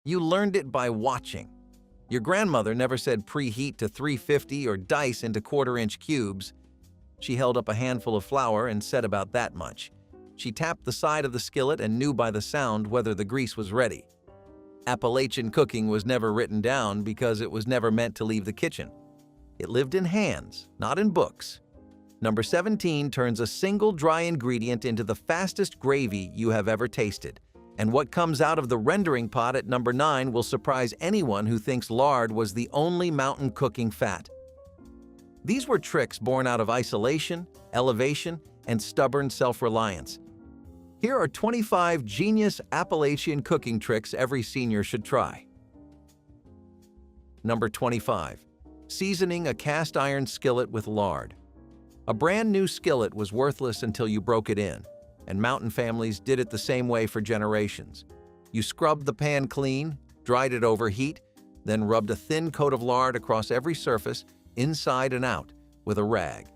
You learned it by watching. Your grandmother never said preheat to 350 or dice into quarter-inch cubes. She held up a handful of flour and said about that much. She tapped the side of the skillet and knew by the sound whether the grease was ready. Appalachian cooking was never written down because it was never meant to leave the kitchen. It lived in hands, not in books. Number 17 turns a single dry ingredient into the fastest gravy you have ever tasted. And what comes out of the rendering pot at number 9 will surprise anyone who thinks lard was the only mountain cooking fat. These were tricks born out of isolation, elevation, and stubborn self-reliance. Here are 25 genius Appalachian cooking tricks every senior should try. Number 25. Seasoning a cast iron skillet with lard. A brand new skillet was worthless until you broke it in, and mountain families did it the same way for generations. You scrubbed the pan clean, dried it over heat, then rubbed a thin coat of lard across every surface, inside and out, with a rag.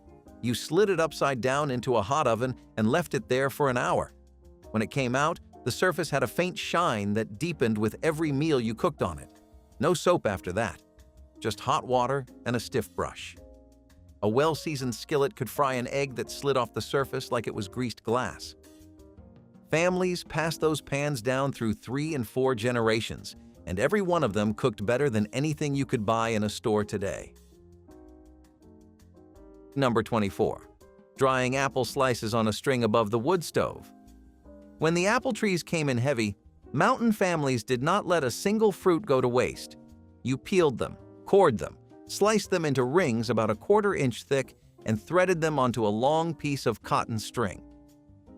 You slid it upside down into a hot oven and left it there for an hour. When it came out, the surface had a faint shine that deepened with every meal you cooked on it. No soap after that, just hot water and a stiff brush. A well-seasoned skillet could fry an egg that slid off the surface like it was greased glass. Families passed those pans down through 3 and 4 generations, and every one of them cooked better than anything you could buy in a store today. Number 24. Drying apple slices on a string above the wood stove. When the apple trees came in heavy, mountain families did not let a single fruit go to waste. You peeled them, cored them, sliced them into rings about a quarter-inch thick, and threaded them onto a long piece of cotton string.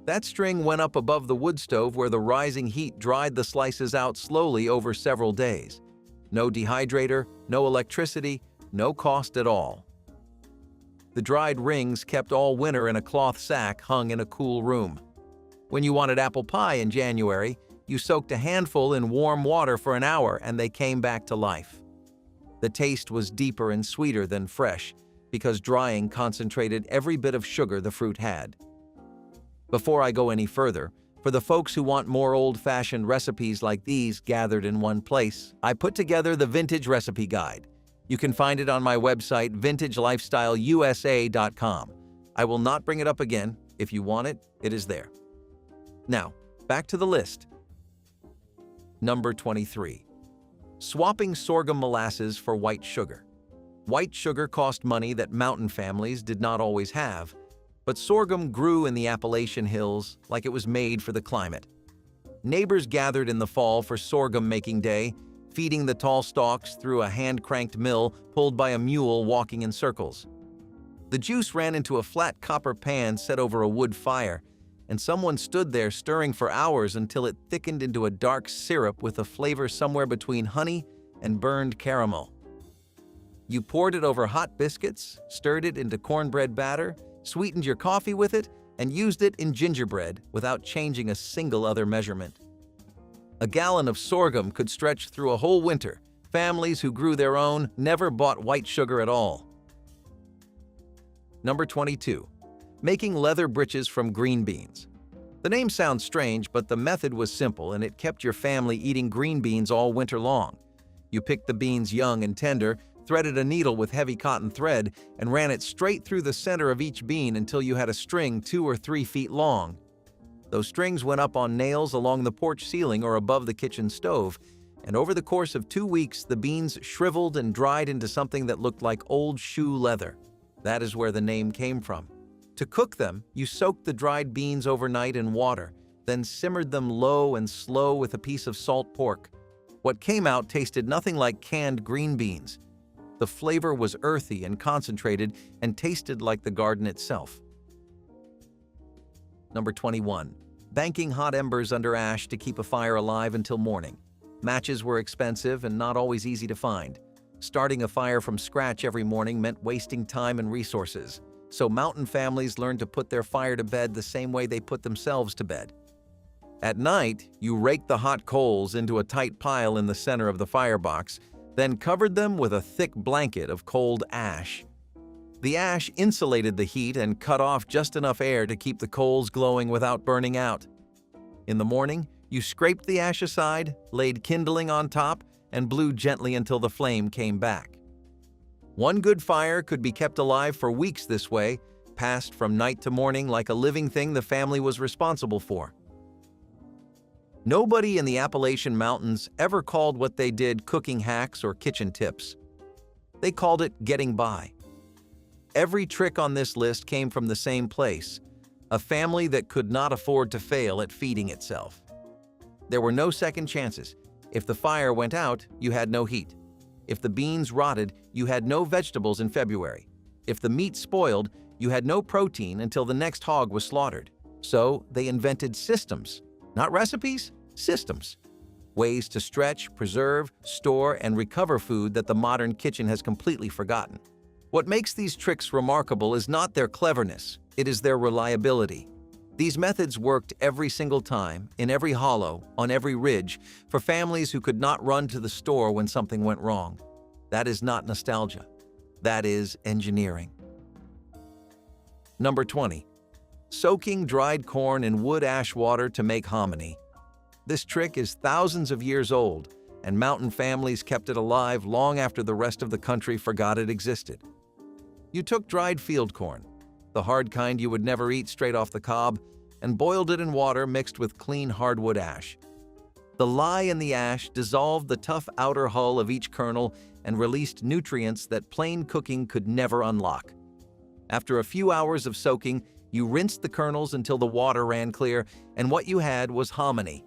That string went up above the wood stove where the rising heat dried the slices out slowly over several days. No dehydrator, no electricity, no cost at all. The dried rings kept all winter in a cloth sack hung in a cool room. When you wanted apple pie in January, you soaked a handful in warm water for an hour and they came back to life. The taste was deeper and sweeter than fresh because drying concentrated every bit of sugar the fruit had. Before I go any further, for the folks who want more old-fashioned recipes like these gathered in one place, I put together the Vintage Recipe Guide. You can find it on my website, vintagelifestyleusa.com. I will not bring it up again. If you want it, it is there. Now, back to the list. Number 23. Swapping sorghum molasses for white sugar. White sugar cost money that mountain families did not always have, but sorghum grew in the Appalachian hills like it was made for the climate. Neighbors gathered in the fall for sorghum-making day, feeding the tall stalks through a hand-cranked mill pulled by a mule walking in circles. The juice ran into a flat copper pan set over a wood fire, and someone stood there stirring for hours until it thickened into a dark syrup with a flavor somewhere between honey and burned caramel. You poured it over hot biscuits, stirred it into cornbread batter, sweetened your coffee with it, and used it in gingerbread without changing a single other measurement. A gallon of sorghum could stretch through a whole winter. Families who grew their own never bought white sugar at all. Number 22. Making leather breeches from green beans. The name sounds strange, but the method was simple and it kept your family eating green beans all winter long. You picked the beans young and tender, threaded a needle with heavy cotton thread, and ran it straight through the center of each bean until you had a string 2 or 3 feet long. Those strings went up on nails along the porch ceiling or above the kitchen stove, and over the course of 2 weeks, the beans shriveled and dried into something that looked like old shoe leather. That is where the name came from. To cook them, you soaked the dried beans overnight in water, then simmered them low and slow with a piece of salt pork. What came out tasted nothing like canned green beans. The flavor was earthy and concentrated and tasted like the garden itself. Number 21. Banking hot embers under ash to keep a fire alive until morning. Matches were expensive and not always easy to find. Starting a fire from scratch every morning meant wasting time and resources. So mountain families learned to put their fire to bed the same way they put themselves to bed. At night, you raked the hot coals into a tight pile in the center of the firebox, then covered them with a thick blanket of cold ash. The ash insulated the heat and cut off just enough air to keep the coals glowing without burning out. In the morning, You scraped the ash aside, laid kindling on top, and blew gently until the flame came back. One good fire could be kept alive for weeks this way, passed from night to morning like a living thing the family was responsible for. Nobody in the Appalachian Mountains ever called what they did cooking hacks or kitchen tips. They called it getting by. Every trick on this list came from the same place, a family that could not afford to fail at feeding itself. There were no second chances. If the fire went out, you had no heat. If the beans rotted, you had no vegetables in February. If the meat spoiled, you had no protein until the next hog was slaughtered. So they invented systems, not recipes, systems. Ways to stretch, preserve, store, and recover food that the modern kitchen has completely forgotten. What makes these tricks remarkable is not their cleverness, it is their reliability. These methods worked every single time, in every hollow, on every ridge, for families who could not run to the store when something went wrong. That is not nostalgia. That is engineering. Number 20. Soaking dried corn in wood ash water to make hominy. This trick is thousands of years old, and mountain families kept it alive long after the rest of the country forgot it existed. You took dried field corn, the hard kind you would never eat straight off the cob, and boiled it in water mixed with clean hardwood ash. The lye in the ash dissolved the tough outer hull of each kernel and released nutrients that plain cooking could never unlock. After a few hours of soaking, you rinsed the kernels until the water ran clear, and what you had was hominy.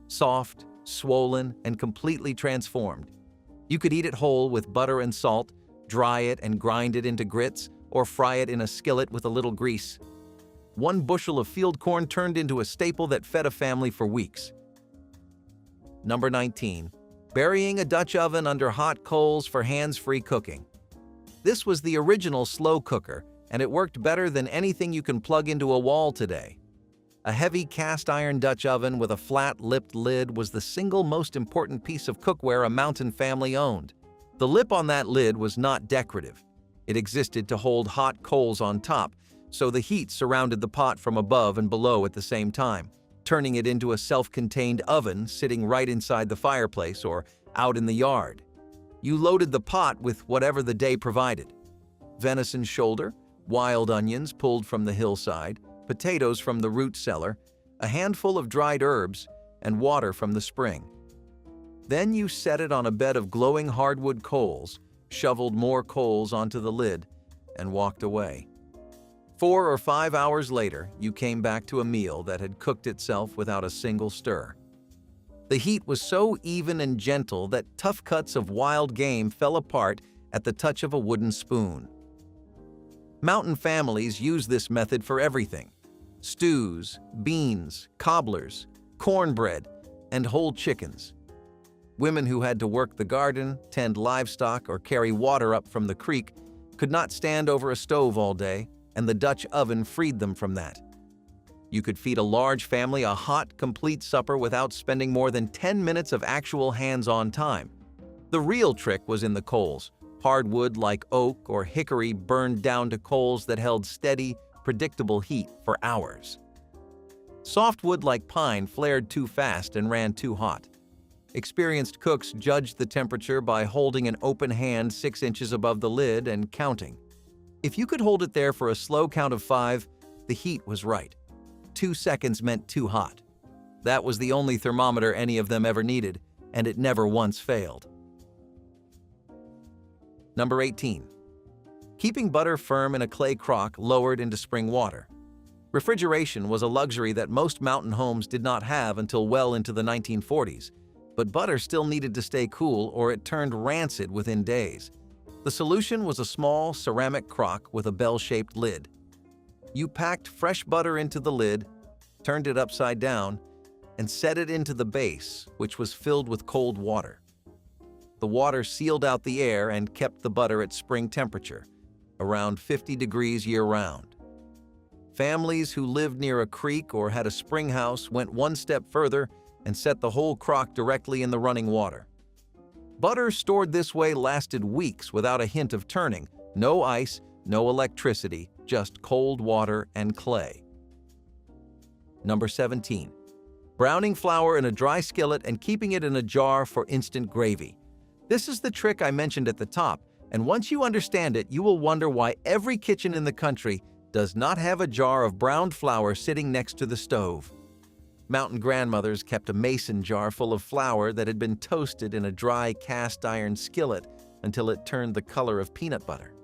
Soft, swollen, and completely transformed. You could eat it whole with butter and salt, dry it and grind it into grits, or fry it in a skillet with a little grease. One bushel of field corn turned into a staple that fed a family for weeks. Number 19. Burying a Dutch oven under hot coals for hands-free cooking. This was the original slow cooker, and it worked better than anything you can plug into a wall today. A heavy cast-iron Dutch oven with a flat-lipped lid was the single most important piece of cookware a mountain family owned. The lip on that lid was not decorative. It existed to hold hot coals on top, so the heat surrounded the pot from above and below at the same time, turning it into a self-contained oven sitting right inside the fireplace or out in the yard. You loaded the pot with whatever the day provided: venison shoulder, wild onions pulled from the hillside, potatoes from the root cellar, a handful of dried herbs, and water from the spring. Then you set it on a bed of glowing hardwood coals, shoveled more coals onto the lid, and walked away. 4 or 5 hours later, you came back to a meal that had cooked itself without a single stir. The heat was so even and gentle that tough cuts of wild game fell apart at the touch of a wooden spoon. Mountain families use this method for everything: stews, beans, cobblers, cornbread, and whole chickens. Women who had to work the garden, tend livestock, or carry water up from the creek could not stand over a stove all day, and the Dutch oven freed them from that. You could feed a large family a hot, complete supper without spending more than 10 minutes of actual hands-on time. The real trick was in the coals. Hardwood like oak or hickory burned down to coals that held steady, predictable heat for hours. Softwood like pine flared too fast and ran too hot. Experienced cooks judged the temperature by holding an open hand 6 inches above the lid and counting. If you could hold it there for a slow count of 5, the heat was right. 2 seconds meant too hot. That was the only thermometer any of them ever needed, and it never once failed. Number 18. Keeping butter firm in a clay crock lowered into spring water. Refrigeration was a luxury that most mountain homes did not have until well into the 1940s, but butter still needed to stay cool or it turned rancid within days. The solution was a small ceramic crock with a bell-shaped lid. You packed fresh butter into the lid, turned it upside down, and set it into the base, which was filled with cold water. The water sealed out the air and kept the butter at spring temperature, around 50 degrees year-round. Families who lived near a creek or had a spring house went one step further and set the whole crock directly in the running water. Butter stored this way lasted weeks without a hint of turning, no ice, no electricity, just cold water and clay. Number 17. Browning flour in a dry skillet and keeping it in a jar for instant gravy. This is the trick I mentioned at the top, and once you understand it, you will wonder why every kitchen in the country does not have a jar of browned flour sitting next to the stove. Mountain grandmothers kept a mason jar full of flour that had been toasted in a dry cast iron skillet until it turned the color of peanut butter.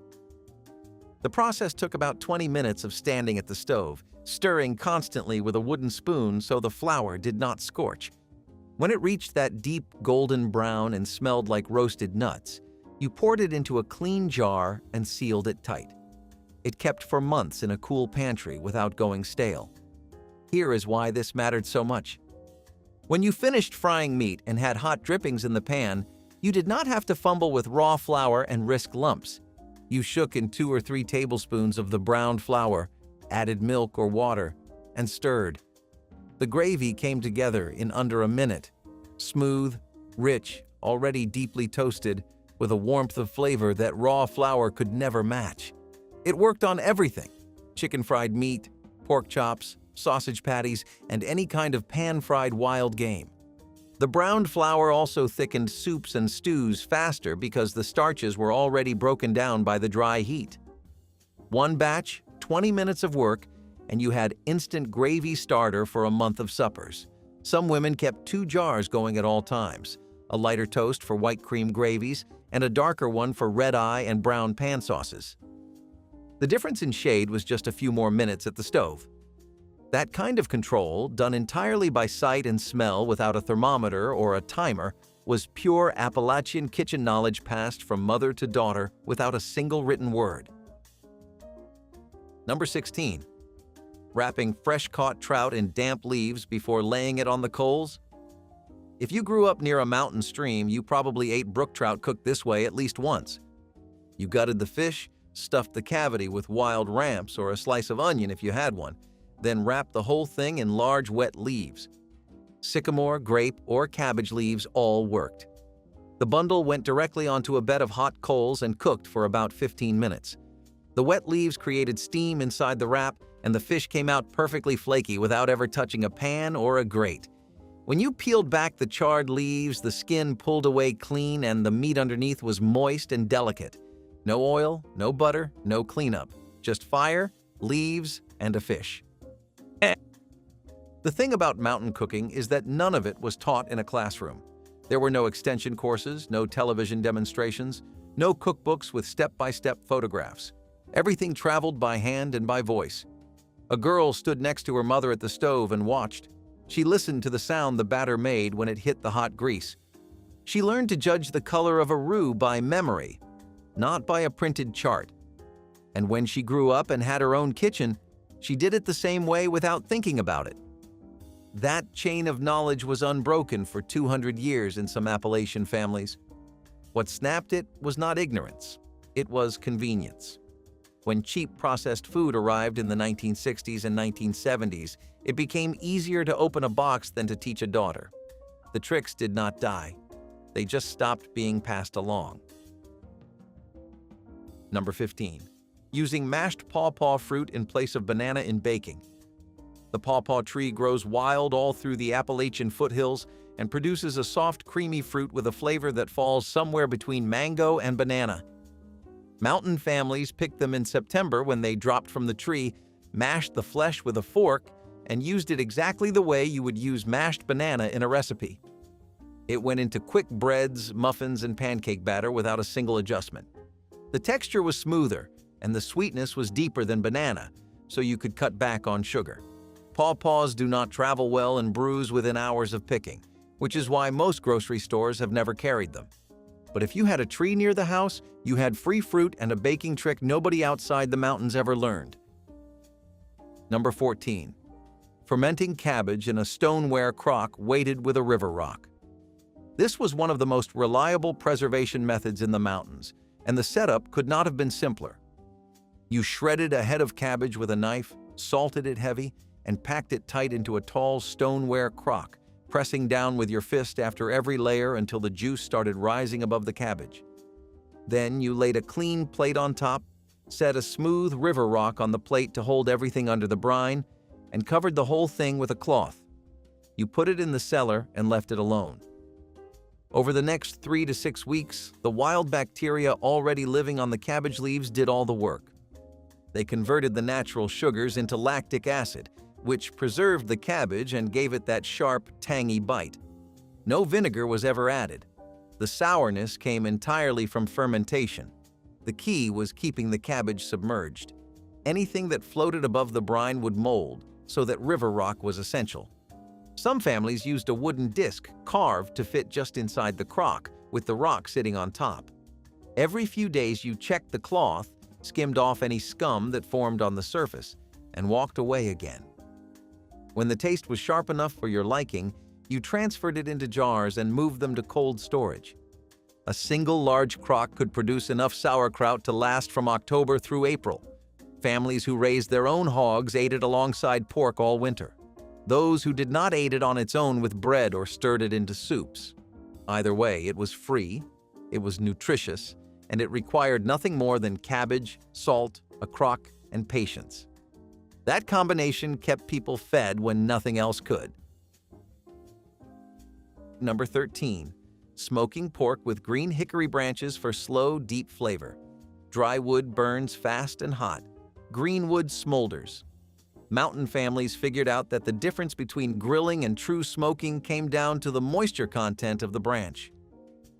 The process took about 20 minutes of standing at the stove, stirring constantly with a wooden spoon so the flour did not scorch. When it reached that deep golden brown and smelled like roasted nuts, you poured it into a clean jar and sealed it tight. It kept for months in a cool pantry without going stale. Here is why this mattered so much. When you finished frying meat and had hot drippings in the pan, you did not have to fumble with raw flour and risk lumps. You shook in 2 or 3 tablespoons of the browned flour, added milk or water, and stirred. The gravy came together in under a minute, smooth, rich, already deeply toasted, with a warmth of flavor that raw flour could never match. It worked on everything: chicken fried meat, pork chops, sausage patties, and any kind of pan-fried wild game. The browned flour also thickened soups and stews faster because the starches were already broken down by the dry heat. One batch, 20 minutes of work, and you had instant gravy starter for a month of suppers. Some women kept 2 jars going at all times, a lighter toast for white cream gravies and a darker one for red eye and brown pan sauces. The difference in shade was just a few more minutes at the stove. That kind of control, done entirely by sight and smell without a thermometer or a timer, was pure Appalachian kitchen knowledge passed from mother to daughter without a single written word. Number 16. Wrapping fresh-caught trout in damp leaves before laying it on the coals. If you grew up near a mountain stream, you probably ate brook trout cooked this way at least once. You gutted the fish, stuffed the cavity with wild ramps or a slice of onion if you had one, then wrapped the whole thing in large wet leaves. Sycamore, grape, or cabbage leaves all worked. The bundle went directly onto a bed of hot coals and cooked for about 15 minutes. The wet leaves created steam inside the wrap, and the fish came out perfectly flaky without ever touching a pan or a grate. When you peeled back the charred leaves, the skin pulled away clean and the meat underneath was moist and delicate. No oil, no butter, no cleanup. Just fire, leaves, and a fish. The thing about mountain cooking is that none of it was taught in a classroom. There were no extension courses, no television demonstrations, no cookbooks with step-by-step photographs. Everything traveled by hand and by voice. A girl stood next to her mother at the stove and watched. She listened to the sound the batter made when it hit the hot grease. She learned to judge the color of a roux by memory, not by a printed chart. And when she grew up and had her own kitchen, she did it the same way without thinking about it. That chain of knowledge was unbroken for 200 years in some Appalachian families. What snapped it was not ignorance, it was convenience. When cheap processed food arrived in the 1960s and 1970s, it became easier to open a box than to teach a daughter. The tricks did not die. They just stopped being passed along. Number 15. Using mashed pawpaw fruit in place of banana in baking. The pawpaw tree grows wild all through the Appalachian foothills and produces a soft, creamy fruit with a flavor that falls somewhere between mango and banana. Mountain families picked them in September when they dropped from the tree, mashed the flesh with a fork, and used it exactly the way you would use mashed banana in a recipe. It went into quick breads, muffins, and pancake batter without a single adjustment. The texture was smoother, and the sweetness was deeper than banana, so you could cut back on sugar. Pawpaws do not travel well and bruise within hours of picking, which is why most grocery stores have never carried them. But if you had a tree near the house, you had free fruit and a baking trick nobody outside the mountains ever learned. Number 14. Fermenting cabbage in a stoneware crock weighted with a river rock. This was one of the most reliable preservation methods in the mountains, and the setup could not have been simpler. You shredded a head of cabbage with a knife, salted it heavy, and packed it tight into a tall stoneware crock, pressing down with your fist after every layer until the juice started rising above the cabbage. Then you laid a clean plate on top, set a smooth river rock on the plate to hold everything under the brine, and covered the whole thing with a cloth. You put it in the cellar and left it alone. Over the next 3 to 6 weeks, the wild bacteria already living on the cabbage leaves did all the work. They converted the natural sugars into lactic acid, which preserved the cabbage and gave it that sharp, tangy bite. No vinegar was ever added. The sourness came entirely from fermentation. The key was keeping the cabbage submerged. Anything that floated above the brine would mold, so that river rock was essential. Some families used a wooden disc carved to fit just inside the crock, with the rock sitting on top. Every few days you checked the cloth, skimmed off any scum that formed on the surface, and walked away again. When the taste was sharp enough for your liking, you transferred it into jars and moved them to cold storage. A single large crock could produce enough sauerkraut to last from October through April. Families who raised their own hogs ate it alongside pork all winter. Those who did not ate it on its own with bread or stirred it into soups. Either way, it was free, it was nutritious, and it required nothing more than cabbage, salt, a crock, and patience. That combination kept people fed when nothing else could. Number 13. Smoking pork with green hickory branches for slow, deep flavor. Dry wood burns fast and hot. Green wood smolders. Mountain families figured out that the difference between grilling and true smoking came down to the moisture content of the branch.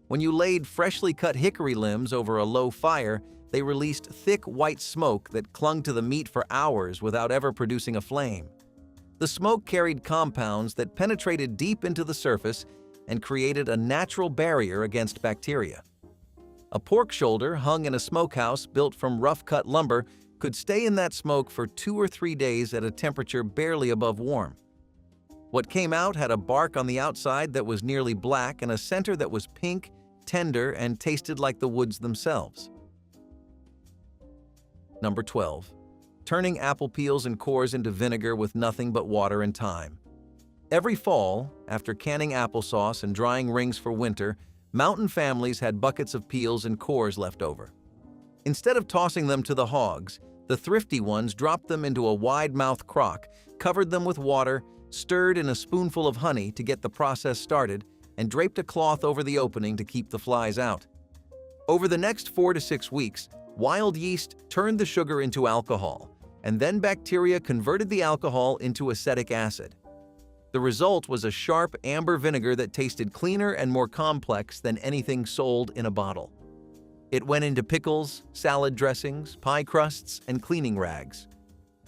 When you laid freshly cut hickory limbs over a low fire, they released thick white smoke that clung to the meat for hours without ever producing a flame. The smoke carried compounds that penetrated deep into the surface and created a natural barrier against bacteria. A pork shoulder hung in a smokehouse built from rough-cut lumber could stay in that smoke for 2 or 3 days at a temperature barely above warm. What came out had a bark on the outside that was nearly black and a center that was pink, tender, and tasted like the woods themselves. Number 12. Turning apple peels and cores into vinegar with nothing but water and thyme. Every fall, after canning applesauce and drying rings for winter, mountain families had buckets of peels and cores left over. Instead of tossing them to the hogs, the thrifty ones dropped them into a wide-mouthed crock, covered them with water, stirred in a spoonful of honey to get the process started, and draped a cloth over the opening to keep the flies out. Over the next 4 to 6 weeks, wild yeast turned the sugar into alcohol, and then bacteria converted the alcohol into acetic acid. The result was a sharp amber vinegar that tasted cleaner and more complex than anything sold in a bottle. It went into pickles, salad dressings, pie crusts, and cleaning rags.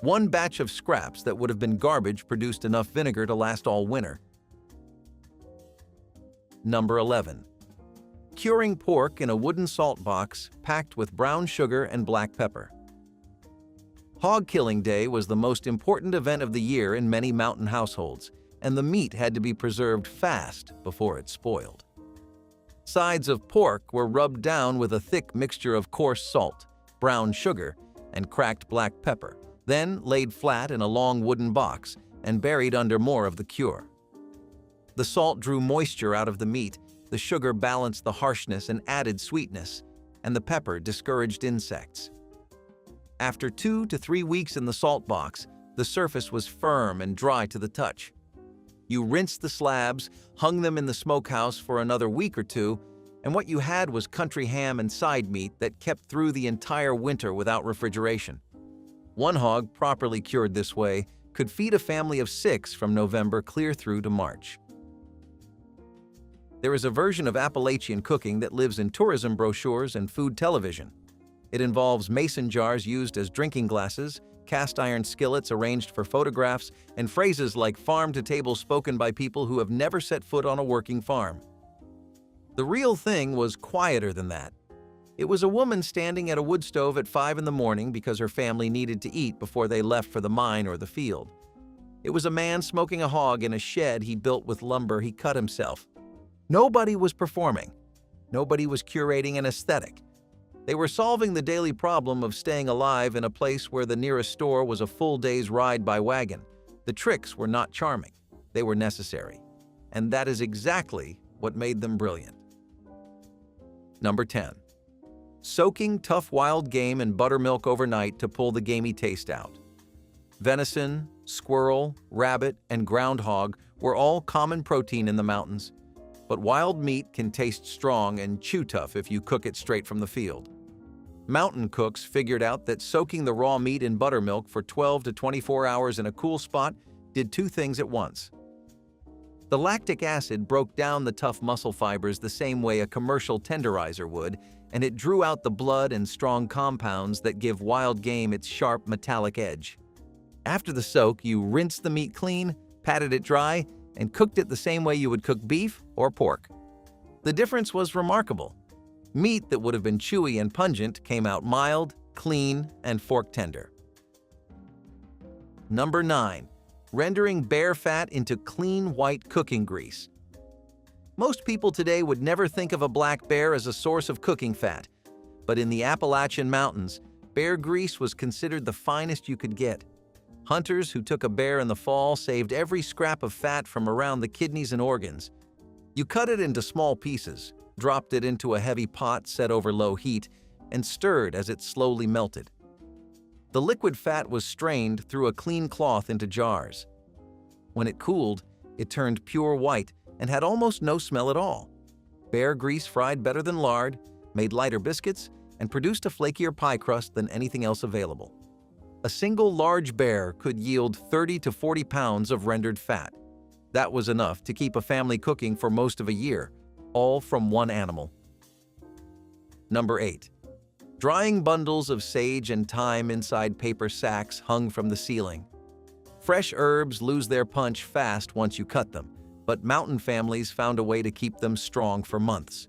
One batch of scraps that would have been garbage produced enough vinegar to last all winter. Number 11. Curing pork in a wooden salt box packed with brown sugar and black pepper. Hog killing day was the most important event of the year in many mountain households, and the meat had to be preserved fast before it spoiled. Sides of pork were rubbed down with a thick mixture of coarse salt, brown sugar, and cracked black pepper, then laid flat in a long wooden box and buried under more of the cure. The salt drew moisture out of the meat, the sugar balanced the harshness and added sweetness, and the pepper discouraged insects. After 2 to 3 weeks in the salt box, the surface was firm and dry to the touch. You rinsed the slabs, hung them in the smokehouse for another week or 2, and what you had was country ham and side meat that kept through the entire winter without refrigeration. One hog, properly cured this way, could feed a family of 6 from November clear through to March. There is a version of Appalachian cooking that lives in tourism brochures and food television. It involves mason jars used as drinking glasses, cast iron skillets arranged for photographs, and phrases like farm to table spoken by people who have never set foot on a working farm. The real thing was quieter than that. It was a woman standing at a wood stove at 5 in the morning because her family needed to eat before they left for the mine or the field. It was a man smoking a hog in a shed he built with lumber he cut himself. Nobody was performing. Nobody was curating an aesthetic. They were solving the daily problem of staying alive in a place where the nearest store was a full day's ride by wagon. The tricks were not charming. They were necessary. And that is exactly what made them brilliant. Number 10. Soaking tough wild game in buttermilk overnight to pull the gamey taste out. Venison, squirrel, rabbit, and groundhog were all common protein in the mountains, but wild meat can taste strong and chew tough if you cook it straight from the field. Mountain cooks figured out that soaking the raw meat in buttermilk for 12 to 24 hours in a cool spot did two things at once. The lactic acid broke down the tough muscle fibers the same way a commercial tenderizer would, and it drew out the blood and strong compounds that give wild game its sharp metallic edge. After the soak, you rinsed the meat clean, patted it dry, and cooked it the same way you would cook beef or pork. The difference was remarkable. Meat that would have been chewy and pungent came out mild, clean, and fork tender. Number 9. Rendering bear fat into clean white cooking grease. Most people today would never think of a black bear as a source of cooking fat, but in the Appalachian Mountains, bear grease was considered the finest you could get. Hunters who took a bear in the fall saved every scrap of fat from around the kidneys and organs. You cut it into small pieces, dropped it into a heavy pot set over low heat, and stirred as it slowly melted. The liquid fat was strained through a clean cloth into jars. When it cooled, it turned pure white and had almost no smell at all. Bear grease fried better than lard, made lighter biscuits, and produced a flakier pie crust than anything else available. A single large bear could yield 30 to 40 pounds of rendered fat. That was enough to keep a family cooking for most of a year, all from one animal. Number 8. Drying bundles of sage and thyme inside paper sacks hung from the ceiling. Fresh herbs lose their punch fast once you cut them, but mountain families found a way to keep them strong for months.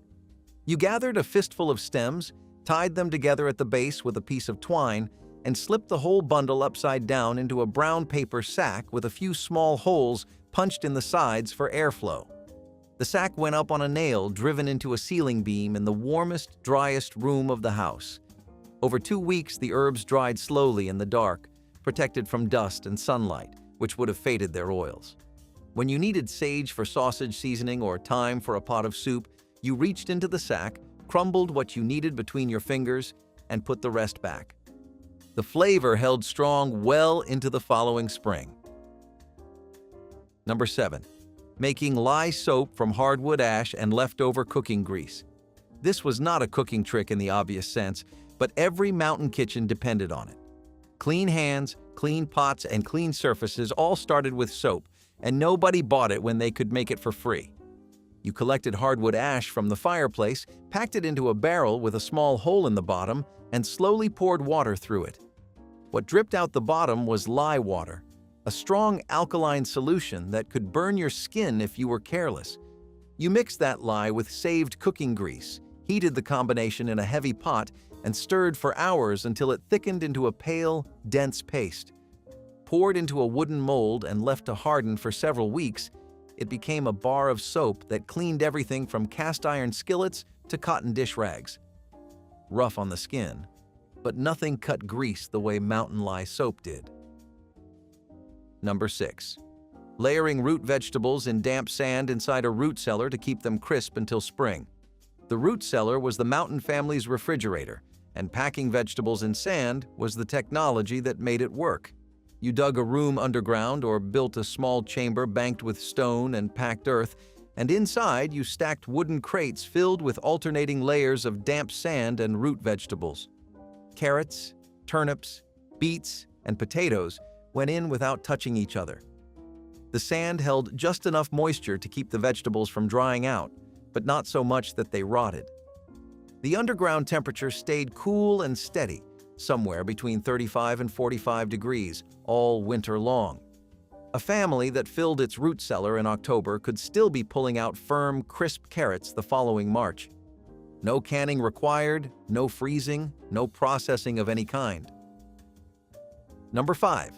You gathered a fistful of stems, tied them together at the base with a piece of twine, and slipped the whole bundle upside down into a brown paper sack with a few small holes punched in the sides for airflow. The sack went up on a nail driven into a ceiling beam in the warmest, driest room of the house. Over 2 weeks, the herbs dried slowly in the dark, protected from dust and sunlight, which would have faded their oils. When you needed sage for sausage seasoning or thyme for a pot of soup, you reached into the sack, crumbled what you needed between your fingers, and put the rest back. The flavor held strong well into the following spring. Number 7. Making lye soap from hardwood ash and leftover cooking grease. This was not a cooking trick in the obvious sense, but every mountain kitchen depended on it. Clean hands, clean pots, and clean surfaces all started with soap, and nobody bought it when they could make it for free. You collected hardwood ash from the fireplace, packed it into a barrel with a small hole in the bottom, and slowly poured water through it. What dripped out the bottom was lye water, a strong alkaline solution that could burn your skin if you were careless. You mixed that lye with saved cooking grease, heated the combination in a heavy pot, and stirred for hours until it thickened into a pale, dense paste. Poured into a wooden mold and left to harden for several weeks, it became a bar of soap that cleaned everything from cast iron skillets to cotton dish rags. Rough on the skin, but nothing cut grease the way mountain lye soap did. Number 6. Layering root vegetables in damp sand inside a root cellar to keep them crisp until spring. The root cellar was the mountain family's refrigerator, and packing vegetables in sand was the technology that made it work. You dug a room underground or built a small chamber banked with stone and packed earth, and inside you stacked wooden crates filled with alternating layers of damp sand and root vegetables. Carrots, turnips, beets, and potatoes went in without touching each other. The sand held just enough moisture to keep the vegetables from drying out, but not so much that they rotted. The underground temperature stayed cool and steady, somewhere between 35 and 45 degrees, all winter long. A family that filled its root cellar in October could still be pulling out firm, crisp carrots the following March. No canning required, no freezing, no processing of any kind. Number 5.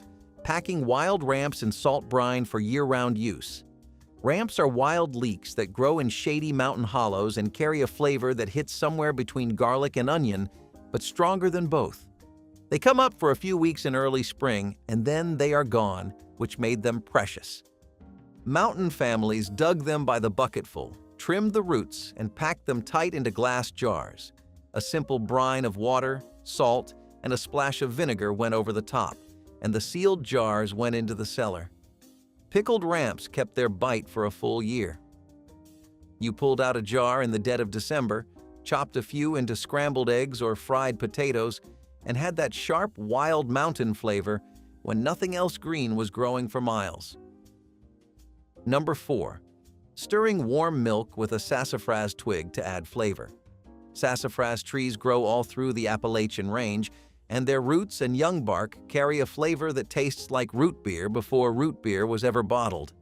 Packing wild ramps in salt brine for year-round use. Ramps are wild leeks that grow in shady mountain hollows and carry a flavor that hits somewhere between garlic and onion, but stronger than both. They come up for a few weeks in early spring, and then they are gone, which made them precious. Mountain families dug them by the bucketful, trimmed the roots, and packed them tight into glass jars. A simple brine of water, salt, and a splash of vinegar went over the top, and the sealed jars went into the cellar. Pickled ramps kept their bite for a full year. You pulled out a jar in the dead of December, chopped a few into scrambled eggs or fried potatoes, and had that sharp, wild mountain flavor when nothing else green was growing for miles. Number 4. Stirring warm milk with a sassafras twig to add flavor. Sassafras trees grow all through the Appalachian range, and their roots and young bark carry a flavor that tastes like root beer before root beer was ever bottled.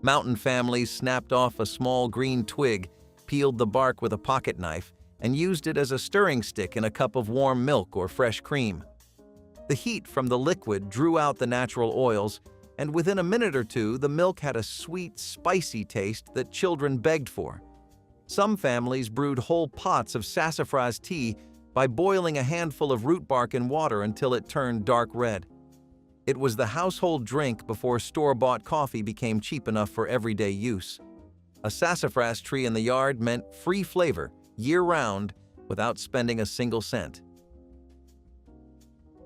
Mountain families snapped off a small green twig, peeled the bark with a pocket knife, and used it as a stirring stick in a cup of warm milk or fresh cream. The heat from the liquid drew out the natural oils, and within a minute or two, the milk had a sweet, spicy taste that children begged for. Some families brewed whole pots of sassafras tea by boiling a handful of root bark in water until it turned dark red. It was the household drink before store-bought coffee became cheap enough for everyday use. A sassafras tree in the yard meant free flavor, year-round, without spending a single cent.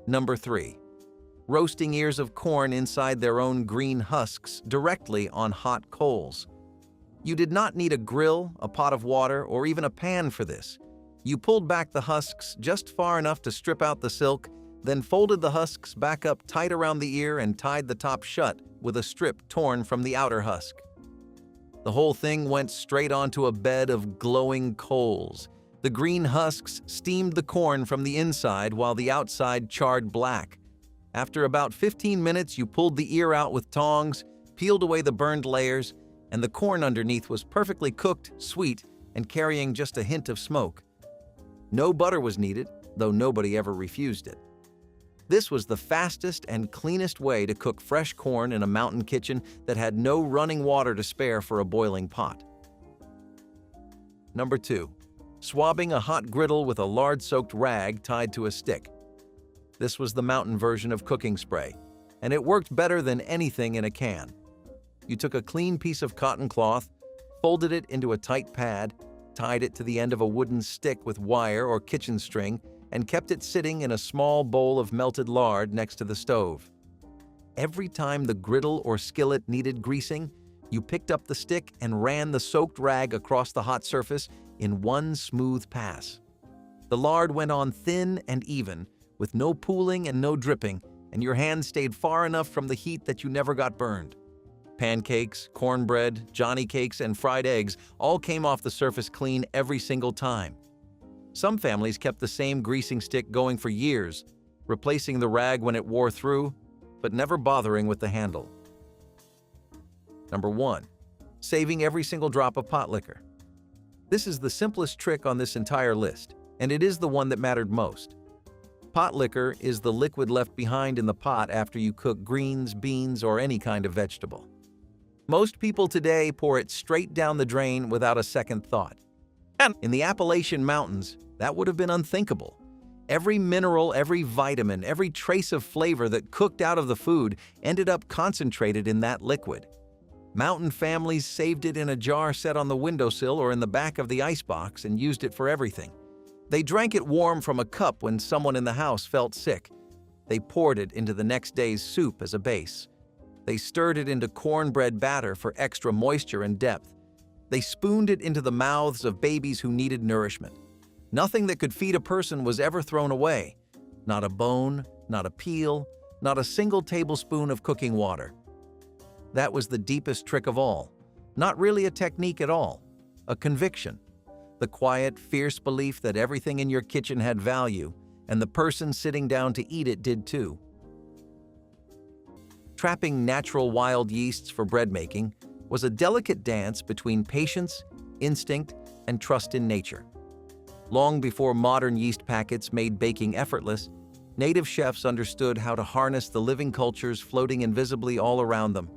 Number 3. Roasting ears of corn inside their own green husks directly on hot coals. You did not need a grill, a pot of water, or even a pan for this. You pulled back the husks just far enough to strip out the silk, then folded the husks back up tight around the ear and tied the top shut with a strip torn from the outer husk. The whole thing went straight onto a bed of glowing coals. The green husks steamed the corn from the inside while the outside charred black. After about 15 minutes, you pulled the ear out with tongs, peeled away the burned layers, and the corn underneath was perfectly cooked, sweet, and carrying just a hint of smoke. No butter was needed, though nobody ever refused it. This was the fastest and cleanest way to cook fresh corn in a mountain kitchen that had no running water to spare for a boiling pot. Number 2. Swabbing a hot griddle with a lard-soaked rag tied to a stick. This was the mountain version of cooking spray, and it worked better than anything in a can. You took a clean piece of cotton cloth, folded it into a tight pad, tied it to the end of a wooden stick with wire or kitchen string, and kept it sitting in a small bowl of melted lard next to the stove. Every time the griddle or skillet needed greasing, you picked up the stick and ran the soaked rag across the hot surface in one smooth pass. The lard went on thin and even, with no pooling and no dripping, and your hands stayed far enough from the heat that you never got burned. Pancakes, cornbread, johnny cakes, and fried eggs all came off the surface clean every single time. Some families kept the same greasing stick going for years, replacing the rag when it wore through, but never bothering with the handle. Number 1. Saving every single drop of pot liquor. This is the simplest trick on this entire list, and it is the one that mattered most. Pot liquor is the liquid left behind in the pot after you cook greens, beans, or any kind of vegetable. Most people today pour it straight down the drain without a second thought. And in the Appalachian Mountains, that would have been unthinkable. Every mineral, every vitamin, every trace of flavor that cooked out of the food ended up concentrated in that liquid. Mountain families saved it in a jar set on the windowsill or in the back of the icebox and used it for everything. They drank it warm from a cup when someone in the house felt sick. They poured it into the next day's soup as a base. They stirred it into cornbread batter for extra moisture and depth. They spooned it into the mouths of babies who needed nourishment. Nothing that could feed a person was ever thrown away. Not a bone, not a peel, not a single tablespoon of cooking water. That was the deepest trick of all. Not really a technique at all. A conviction. The quiet, fierce belief that everything in your kitchen had value, and the person sitting down to eat it did too. Trapping natural wild yeasts for bread making was a delicate dance between patience, instinct, and trust in nature. Long before modern yeast packets made baking effortless, native chefs understood how to harness the living cultures floating invisibly all around them.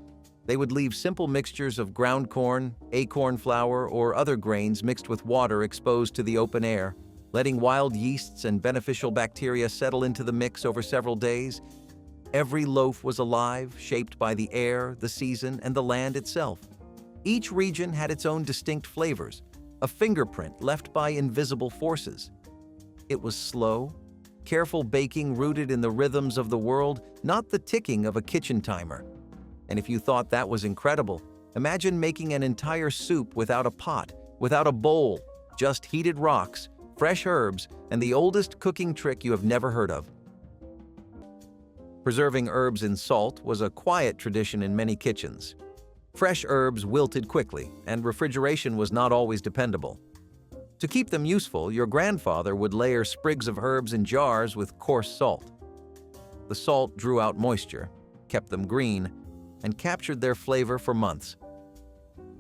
They would leave simple mixtures of ground corn, acorn flour, or other grains mixed with water exposed to the open air, letting wild yeasts and beneficial bacteria settle into the mix over several days. Every loaf was alive, shaped by the air, the season, and the land itself. Each region had its own distinct flavors, a fingerprint left by invisible forces. It was slow, careful baking rooted in the rhythms of the world, not the ticking of a kitchen timer. And if you thought that was incredible, imagine making an entire soup without a pot, without a bowl, just heated rocks, fresh herbs, and the oldest cooking trick you have never heard of. Preserving herbs in salt was a quiet tradition in many kitchens. Fresh herbs wilted quickly, and refrigeration was not always dependable. To keep them useful, your grandfather would layer sprigs of herbs in jars with coarse salt. The salt drew out moisture, kept them green, and captured their flavor for months.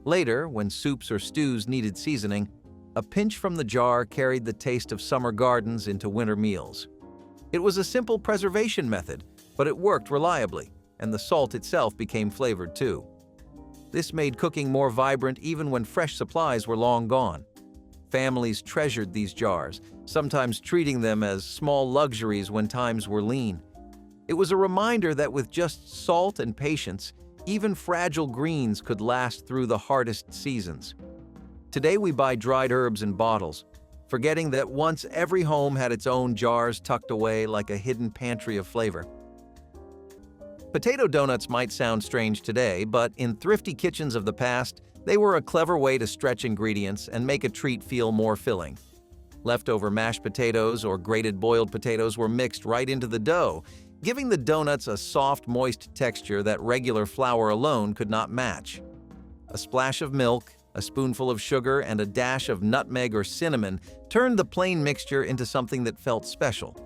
Later, when soups or stews needed seasoning, a pinch from the jar carried the taste of summer gardens into winter meals. It was a simple preservation method, but it worked reliably, and the salt itself became flavored too. This made cooking more vibrant even when fresh supplies were long gone. Families treasured these jars, sometimes treating them as small luxuries when times were lean. It was a reminder that with just salt and patience, even fragile greens could last through the hardest seasons. Today we buy dried herbs in bottles, forgetting that once every home had its own jars tucked away like a hidden pantry of flavor. Potato donuts might sound strange today, but in thrifty kitchens of the past, they were a clever way to stretch ingredients and make a treat feel more filling. Leftover mashed potatoes or grated boiled potatoes were mixed right into the dough, giving the donuts a soft, moist texture that regular flour alone could not match. A splash of milk, a spoonful of sugar, and a dash of nutmeg or cinnamon turned the plain mixture into something that felt special.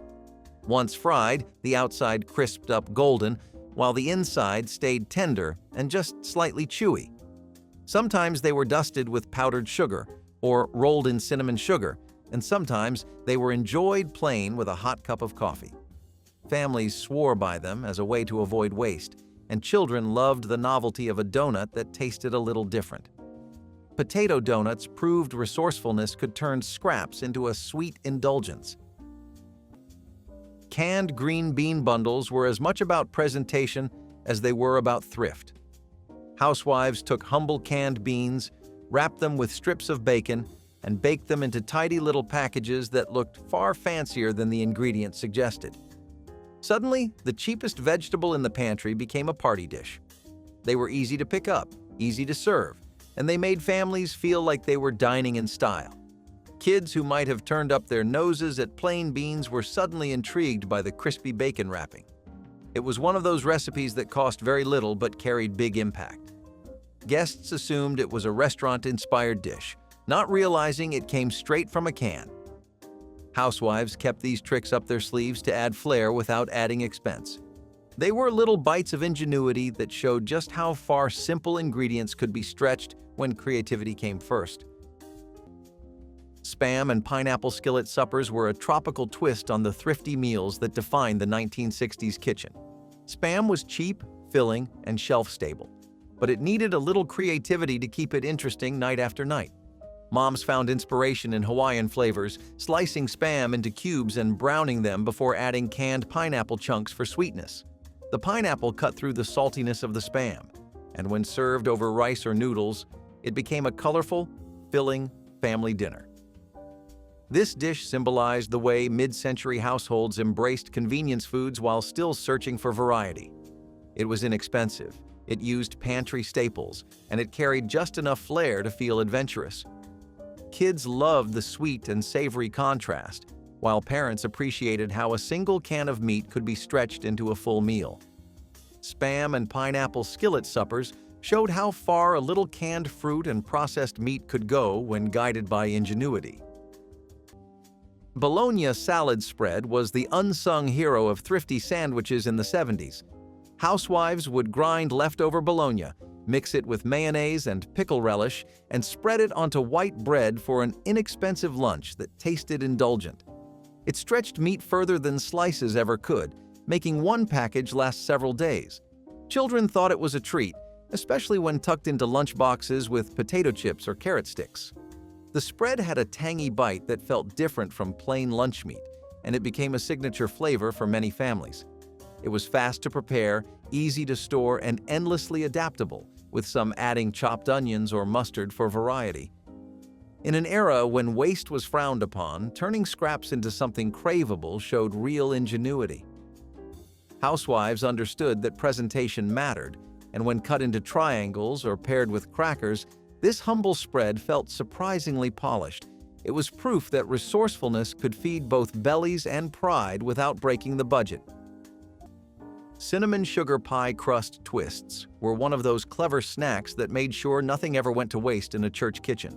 Once fried, the outside crisped up golden, while the inside stayed tender and just slightly chewy. Sometimes they were dusted with powdered sugar or rolled in cinnamon sugar, and sometimes they were enjoyed plain with a hot cup of coffee. Families swore by them as a way to avoid waste, and children loved the novelty of a donut that tasted a little different. Potato donuts proved resourcefulness could turn scraps into a sweet indulgence. Canned green bean bundles were as much about presentation as they were about thrift. Housewives took humble canned beans, wrapped them with strips of bacon, and baked them into tidy little packages that looked far fancier than the ingredients suggested. Suddenly, the cheapest vegetable in the pantry became a party dish. They were easy to pick up, easy to serve, and they made families feel like they were dining in style. Kids who might have turned up their noses at plain beans were suddenly intrigued by the crispy bacon wrapping. It was one of those recipes that cost very little but carried big impact. Guests assumed it was a restaurant-inspired dish, not realizing it came straight from a can. Housewives kept these tricks up their sleeves to add flair without adding expense. They were little bites of ingenuity that showed just how far simple ingredients could be stretched when creativity came first. Spam and pineapple skillet suppers were a tropical twist on the thrifty meals that defined the 1960s kitchen. Spam was cheap, filling, and shelf-stable, but it needed a little creativity to keep it interesting night after night. Moms found inspiration in Hawaiian flavors, slicing Spam into cubes and browning them before adding canned pineapple chunks for sweetness. The pineapple cut through the saltiness of the Spam, and when served over rice or noodles, it became a colorful, filling family dinner. This dish symbolized the way mid-century households embraced convenience foods while still searching for variety. It was inexpensive, it used pantry staples, and it carried just enough flair to feel adventurous. Kids loved the sweet and savory contrast, while parents appreciated how a single can of meat could be stretched into a full meal. Spam and pineapple skillet suppers showed how far a little canned fruit and processed meat could go when guided by ingenuity. Bologna salad spread was the unsung hero of thrifty sandwiches in the 70s. Housewives would grind leftover bologna, mix it with mayonnaise and pickle relish, and spread it onto white bread for an inexpensive lunch that tasted indulgent. It stretched meat further than slices ever could, making one package last several days. Children thought it was a treat, especially when tucked into lunchboxes with potato chips or carrot sticks. The spread had a tangy bite that felt different from plain lunch meat, and it became a signature flavor for many families. It was fast to prepare, easy to store, and endlessly adaptable, with some adding chopped onions or mustard for variety. In an era when waste was frowned upon, turning scraps into something craveable showed real ingenuity. Housewives understood that presentation mattered, and when cut into triangles or paired with crackers, this humble spread felt surprisingly polished. It was proof that resourcefulness could feed both bellies and pride without breaking the budget. Cinnamon sugar pie crust twists were one of those clever snacks that made sure nothing ever went to waste in a church kitchen.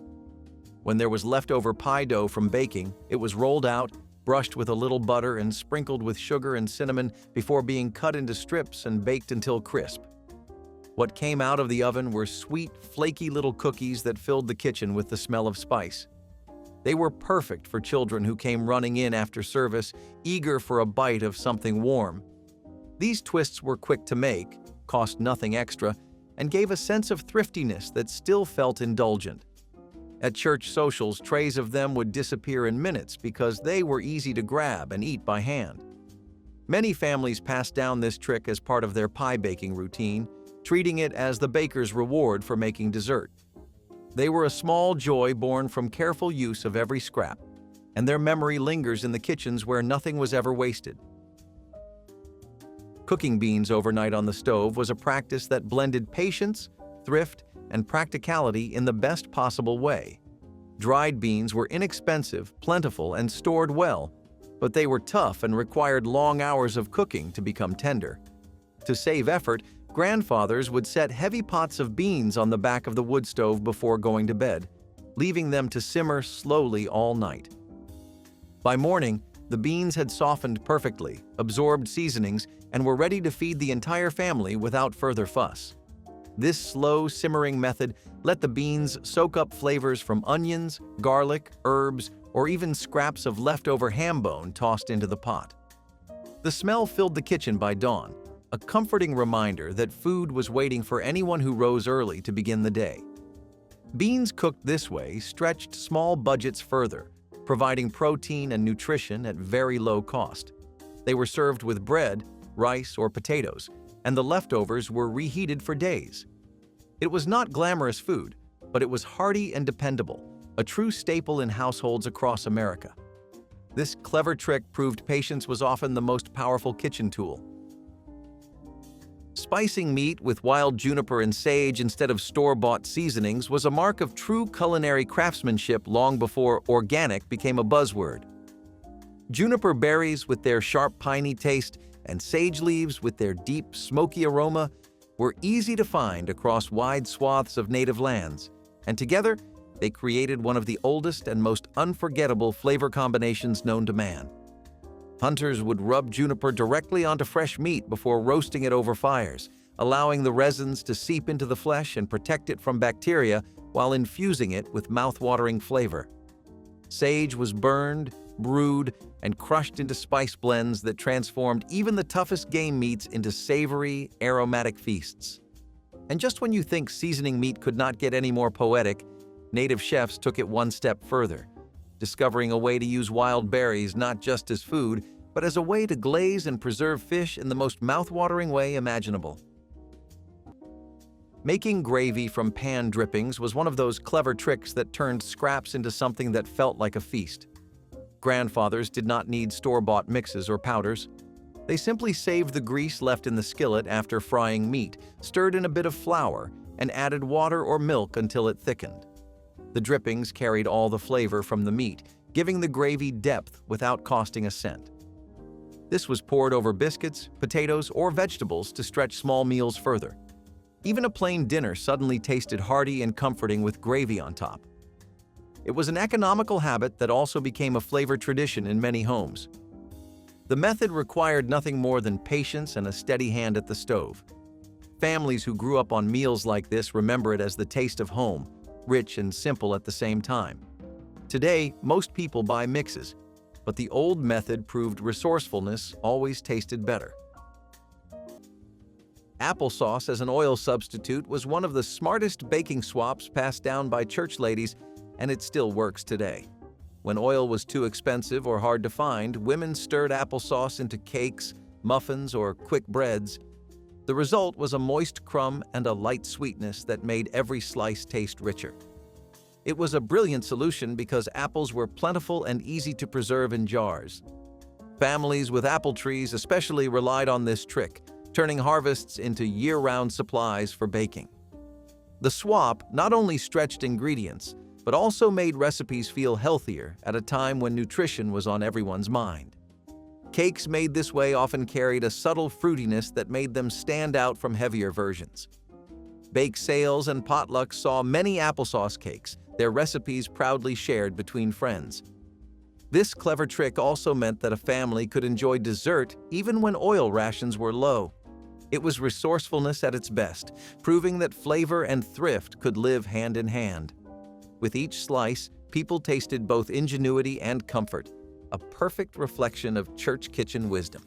When there was leftover pie dough from baking, it was rolled out, brushed with a little butter, and sprinkled with sugar and cinnamon before being cut into strips and baked until crisp. What came out of the oven were sweet, flaky little cookies that filled the kitchen with the smell of spice. They were perfect for children who came running in after service, eager for a bite of something warm. These twists were quick to make, cost nothing extra, and gave a sense of thriftiness that still felt indulgent. At church socials, trays of them would disappear in minutes because they were easy to grab and eat by hand. Many families passed down this trick as part of their pie baking routine, treating it as the baker's reward for making dessert. They were a small joy born from careful use of every scrap, and their memory lingers in the kitchens where nothing was ever wasted. Cooking beans overnight on the stove was a practice that blended patience, thrift, and practicality in the best possible way. Dried beans were inexpensive, plentiful, and stored well, but they were tough and required long hours of cooking to become tender. To save effort, grandfathers would set heavy pots of beans on the back of the wood stove before going to bed, leaving them to simmer slowly all night. By morning, the beans had softened perfectly, absorbed seasonings, and were ready to feed the entire family without further fuss. This slow simmering method let the beans soak up flavors from onions, garlic, herbs, or even scraps of leftover ham bone tossed into the pot. The smell filled the kitchen by dawn, a comforting reminder that food was waiting for anyone who rose early to begin the day. Beans cooked this way stretched small budgets further, providing protein and nutrition at very low cost. They were served with bread, rice, or potatoes, and the leftovers were reheated for days. It was not glamorous food, but it was hearty and dependable, a true staple in households across America. This clever trick proved patience was often the most powerful kitchen tool. Spicing meat with wild juniper and sage instead of store-bought seasonings was a mark of true culinary craftsmanship long before organic became a buzzword. Juniper berries with their sharp piney taste and sage leaves with their deep, smoky aroma were easy to find across wide swaths of native lands, and together they created one of the oldest and most unforgettable flavor combinations known to man. Hunters would rub juniper directly onto fresh meat before roasting it over fires, allowing the resins to seep into the flesh and protect it from bacteria while infusing it with mouth-watering flavor. Sage was burned, brewed, and crushed into spice blends that transformed even the toughest game meats into savory, aromatic feasts. And just when you think seasoning meat could not get any more poetic, native chefs took it one step further, discovering a way to use wild berries not just as food, but as a way to glaze and preserve fish in the most mouth-watering way imaginable. Making gravy from pan drippings was one of those clever tricks that turned scraps into something that felt like a feast. Grandfathers did not need store-bought mixes or powders. They simply saved the grease left in the skillet after frying meat, stirred in a bit of flour, and added water or milk until it thickened. The drippings carried all the flavor from the meat, giving the gravy depth without costing a cent. This was poured over biscuits, potatoes, or vegetables to stretch small meals further. Even a plain dinner suddenly tasted hearty and comforting with gravy on top. It was an economical habit that also became a flavor tradition in many homes. The method required nothing more than patience and a steady hand at the stove. Families who grew up on meals like this remember it as the taste of home, rich and simple at the same time. Today, most people buy mixes, but the old method proved resourcefulness always tasted better. Applesauce as an oil substitute was one of the smartest baking swaps passed down by church ladies, and it still works today. When oil was too expensive or hard to find, women stirred applesauce into cakes, muffins, or quick breads. The result was a moist crumb and a light sweetness that made every slice taste richer. It was a brilliant solution because apples were plentiful and easy to preserve in jars. Families with apple trees especially relied on this trick, turning harvests into year-round supplies for baking. The swap not only stretched ingredients, but also made recipes feel healthier at a time when nutrition was on everyone's mind. Cakes made this way often carried a subtle fruitiness that made them stand out from heavier versions. Bake sales and potlucks saw many applesauce cakes, their recipes proudly shared between friends. This clever trick also meant that a family could enjoy dessert even when oil rations were low. It was resourcefulness at its best, proving that flavor and thrift could live hand in hand. With each slice, people tasted both ingenuity and comfort, a perfect reflection of church kitchen wisdom.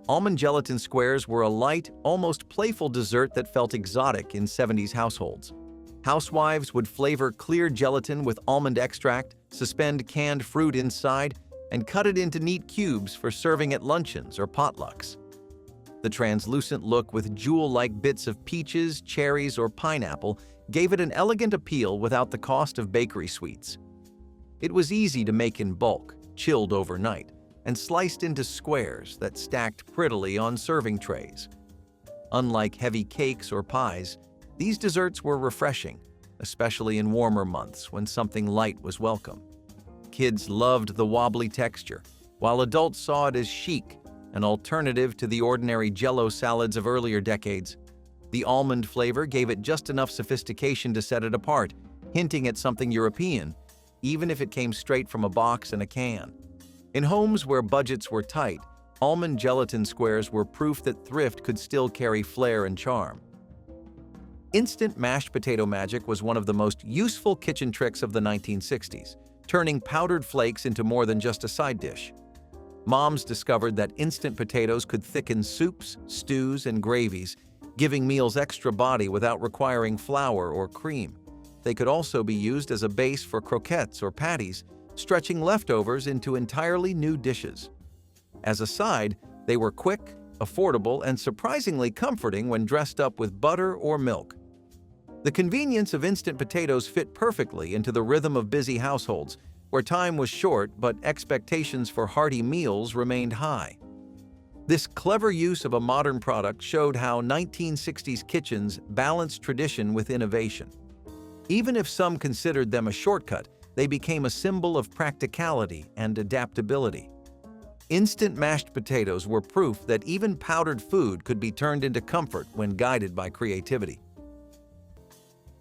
Almond gelatin squares were a light, almost playful dessert that felt exotic in 70s households. Housewives would flavor clear gelatin with almond extract, suspend canned fruit inside, and cut it into neat cubes for serving at luncheons or potlucks. The translucent look with jewel-like bits of peaches, cherries, or pineapple gave it an elegant appeal without the cost of bakery sweets. It was easy to make in bulk, chilled overnight, and sliced into squares that stacked prettily on serving trays. Unlike heavy cakes or pies, these desserts were refreshing, especially in warmer months when something light was welcome. Kids loved the wobbly texture, while adults saw it as chic, an alternative to the ordinary Jell-O salads of earlier decades. The almond flavor gave it just enough sophistication to set it apart, hinting at something European, even if it came straight from a box and a can. In homes where budgets were tight, almond gelatin squares were proof that thrift could still carry flair and charm. Instant mashed potato magic was one of the most useful kitchen tricks of the 1960s, turning powdered flakes into more than just a side dish. Moms discovered that instant potatoes could thicken soups, stews, and gravies, giving meals extra body without requiring flour or cream. They could also be used as a base for croquettes or patties, stretching leftovers into entirely new dishes. As a side, they were quick, affordable, and surprisingly comforting when dressed up with butter or milk. The convenience of instant potatoes fit perfectly into the rhythm of busy households, where time was short but expectations for hearty meals remained high. This clever use of a modern product showed how 1960s kitchens balanced tradition with innovation. Even if some considered them a shortcut, they became a symbol of practicality and adaptability. Instant mashed potatoes were proof that even powdered food could be turned into comfort when guided by creativity.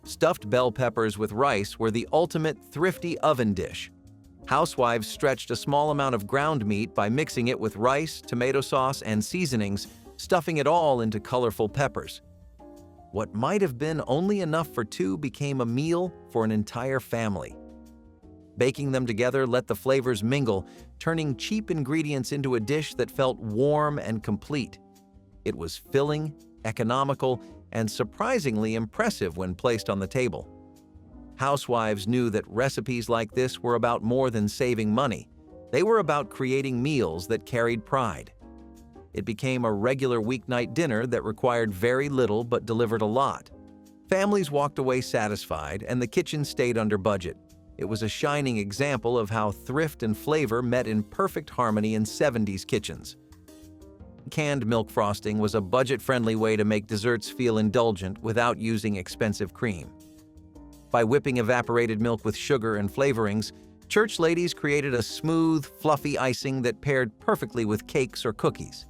Stuffed bell peppers with rice were the ultimate thrifty oven dish. Housewives stretched a small amount of ground meat by mixing it with rice, tomato sauce, and seasonings, stuffing it all into colorful peppers. What might have been only enough for two became a meal for an entire family. Baking them together let the flavors mingle, turning cheap ingredients into a dish that felt warm and complete. It was filling, economical, and surprisingly impressive when placed on the table. Housewives knew that recipes like this were about more than saving money. They were about creating meals that carried pride. It became a regular weeknight dinner that required very little but delivered a lot. Families walked away satisfied, and the kitchen stayed under budget. It was a shining example of how thrift and flavor met in perfect harmony in 70s kitchens. Canned milk frosting was a budget-friendly way to make desserts feel indulgent without using expensive cream. By whipping evaporated milk with sugar and flavorings, church ladies created a smooth, fluffy icing that paired perfectly with cakes or cookies.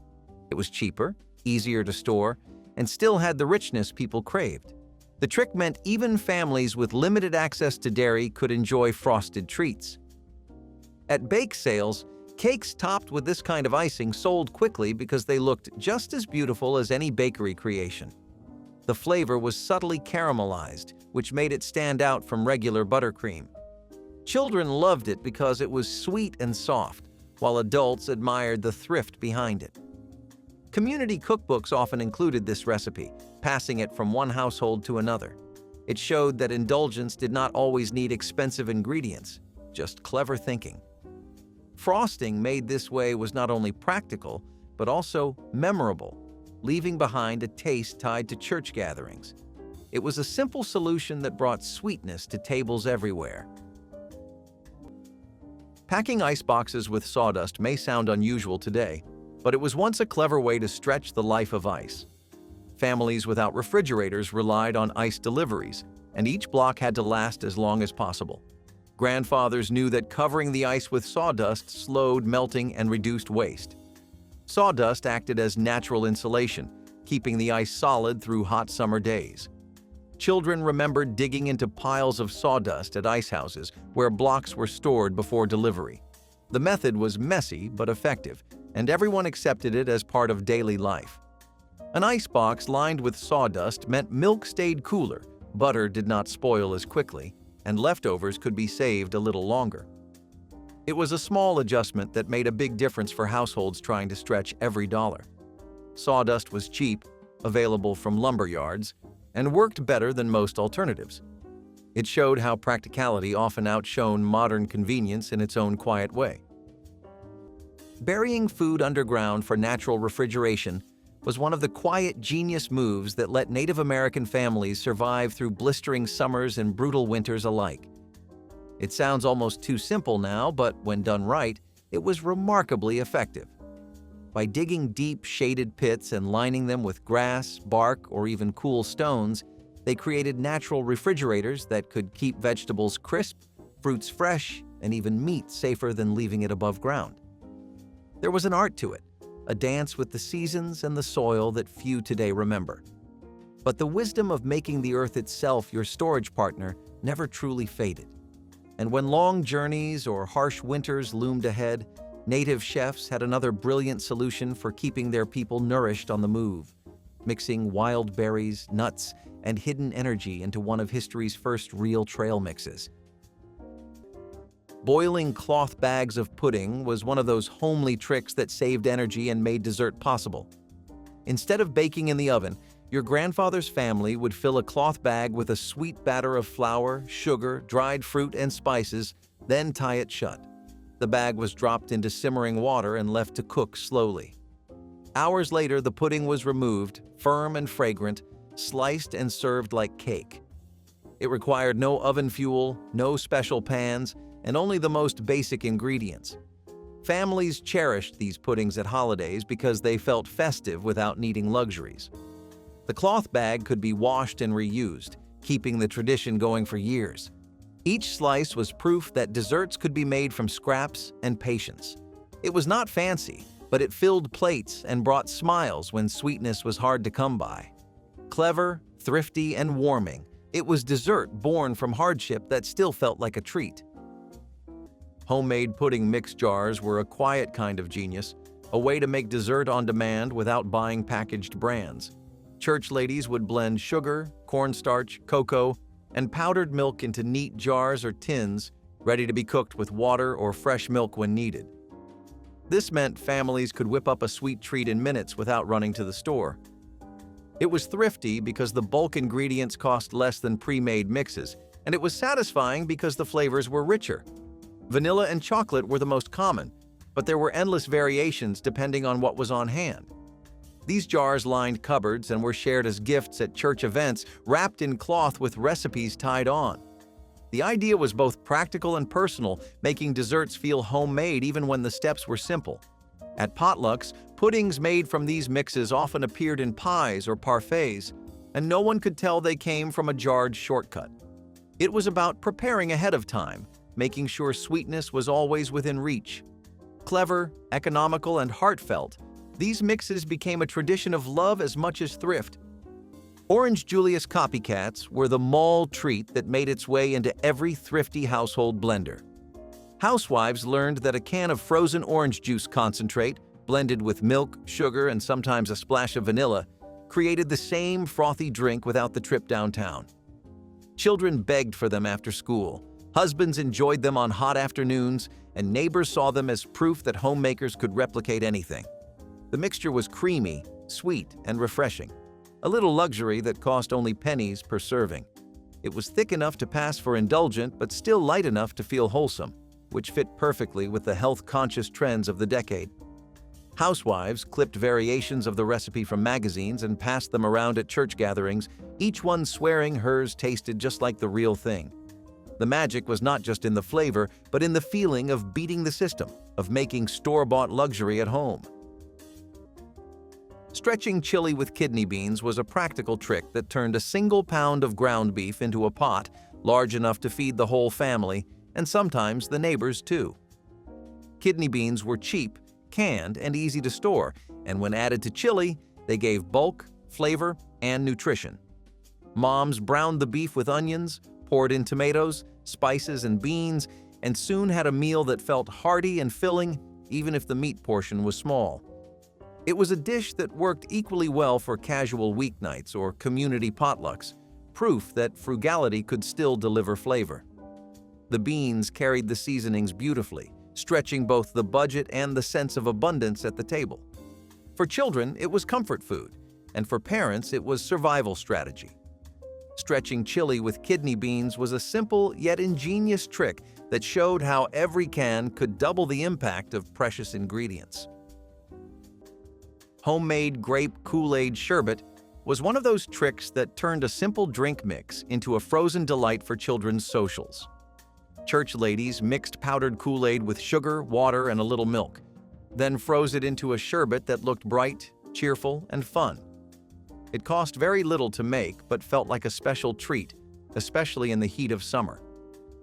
It was cheaper, easier to store, and still had the richness people craved. The trick meant even families with limited access to dairy could enjoy frosted treats. At bake sales, cakes topped with this kind of icing sold quickly because they looked just as beautiful as any bakery creation. The flavor was subtly caramelized, which made it stand out from regular buttercream. Children loved it because it was sweet and soft, while adults admired the thrift behind it. Community cookbooks often included this recipe, passing it from one household to another. It showed that indulgence did not always need expensive ingredients, just clever thinking. Frosting made this way was not only practical, but also memorable, leaving behind a taste tied to church gatherings. It was a simple solution that brought sweetness to tables everywhere. Packing ice boxes with sawdust may sound unusual today, but it was once a clever way to stretch the life of ice. Families without refrigerators relied on ice deliveries, and each block had to last as long as possible. Grandfathers knew that covering the ice with sawdust slowed melting and reduced waste. Sawdust acted as natural insulation, keeping the ice solid through hot summer days. Children remembered digging into piles of sawdust at ice houses where blocks were stored before delivery. The method was messy but effective, and everyone accepted it as part of daily life. An ice box lined with sawdust meant milk stayed cooler, butter did not spoil as quickly, and leftovers could be saved a little longer. It was a small adjustment that made a big difference for households trying to stretch every dollar. Sawdust was cheap, available from lumber yards, and worked better than most alternatives. It showed how practicality often outshone modern convenience in its own quiet way. Burying food underground for natural refrigeration was one of the quiet genius moves that let Native American families survive through blistering summers and brutal winters alike. It sounds almost too simple now, but when done right, it was remarkably effective. By digging deep, shaded pits and lining them with grass, bark, or even cool stones, they created natural refrigerators that could keep vegetables crisp, fruits fresh, and even meat safer than leaving it above ground. There was an art to it, a dance with the seasons and the soil that few today remember. But the wisdom of making the earth itself your storage partner never truly faded. And when long journeys or harsh winters loomed ahead, Native chefs had another brilliant solution for keeping their people nourished on the move, mixing wild berries, nuts, and hidden energy into one of history's first real trail mixes. Boiling cloth bags of pudding was one of those homely tricks that saved energy and made dessert possible. Instead of baking in the oven, your grandfather's family would fill a cloth bag with a sweet batter of flour, sugar, dried fruit, and spices, then tie it shut. The bag was dropped into simmering water and left to cook slowly. Hours later, the pudding was removed, firm and fragrant, sliced and served like cake. It required no oven fuel, no special pans, and only the most basic ingredients. Families cherished these puddings at holidays because they felt festive without needing luxuries. The cloth bag could be washed and reused, keeping the tradition going for years. Each slice was proof that desserts could be made from scraps and patience. It was not fancy, but it filled plates and brought smiles when sweetness was hard to come by. Clever, thrifty, and warming, it was dessert born from hardship that still felt like a treat. Homemade pudding mix jars were a quiet kind of genius, a way to make dessert on demand without buying packaged brands. Church ladies would blend sugar, cornstarch, cocoa, and powdered milk into neat jars or tins, ready to be cooked with water or fresh milk when needed. This meant families could whip up a sweet treat in minutes without running to the store. It was thrifty because the bulk ingredients cost less than pre-made mixes, and it was satisfying because the flavors were richer. Vanilla and chocolate were the most common, but there were endless variations depending on what was on hand. These jars lined cupboards and were shared as gifts at church events, wrapped in cloth with recipes tied on. The idea was both practical and personal, making desserts feel homemade even when the steps were simple. At potlucks, puddings made from these mixes often appeared in pies or parfaits, and no one could tell they came from a jarred shortcut. It was about preparing ahead of time, making sure sweetness was always within reach. Clever, economical, and heartfelt, these mixes became a tradition of love as much as thrift. Orange Julius copycats were the mall treat that made its way into every thrifty household blender. Housewives learned that a can of frozen orange juice concentrate, blended with milk, sugar, and sometimes a splash of vanilla, created the same frothy drink without the trip downtown. Children begged for them after school. Husbands enjoyed them on hot afternoons, and neighbors saw them as proof that homemakers could replicate anything. The mixture was creamy, sweet, and refreshing, a little luxury that cost only pennies per serving. It was thick enough to pass for indulgent, but still light enough to feel wholesome, which fit perfectly with the health-conscious trends of the decade. Housewives clipped variations of the recipe from magazines and passed them around at church gatherings, each one swearing hers tasted just like the real thing. The magic was not just in the flavor, but in the feeling of beating the system, of making store-bought luxury at home. Stretching chili with kidney beans was a practical trick that turned a single pound of ground beef into a pot large enough to feed the whole family, and sometimes the neighbors too. Kidney beans were cheap, canned, and easy to store, and when added to chili, they gave bulk, flavor, and nutrition. Moms browned the beef with onions, poured in tomatoes, spices, and beans, and soon had a meal that felt hearty and filling, even if the meat portion was small. It was a dish that worked equally well for casual weeknights or community potlucks, proof that frugality could still deliver flavor. The beans carried the seasonings beautifully, stretching both the budget and the sense of abundance at the table. For children, it was comfort food, and for parents, it was survival strategy. Stretching chili with kidney beans was a simple yet ingenious trick that showed how every can could double the impact of precious ingredients. Homemade grape Kool-Aid sherbet was one of those tricks that turned a simple drink mix into a frozen delight for children's socials. Church ladies mixed powdered Kool-Aid with sugar, water, and a little milk, then froze it into a sherbet that looked bright, cheerful, and fun. It cost very little to make, but felt like a special treat, especially in the heat of summer.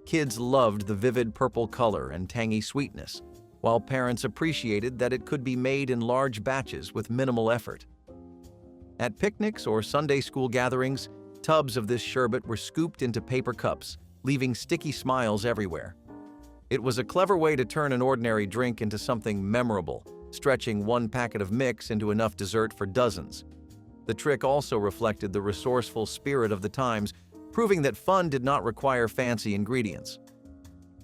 Kids loved the vivid purple color and tangy sweetness, while parents appreciated that it could be made in large batches with minimal effort. At picnics or Sunday school gatherings, tubs of this sherbet were scooped into paper cups, leaving sticky smiles everywhere. It was a clever way to turn an ordinary drink into something memorable, stretching one packet of mix into enough dessert for dozens. The trick also reflected the resourceful spirit of the times, proving that fun did not require fancy ingredients.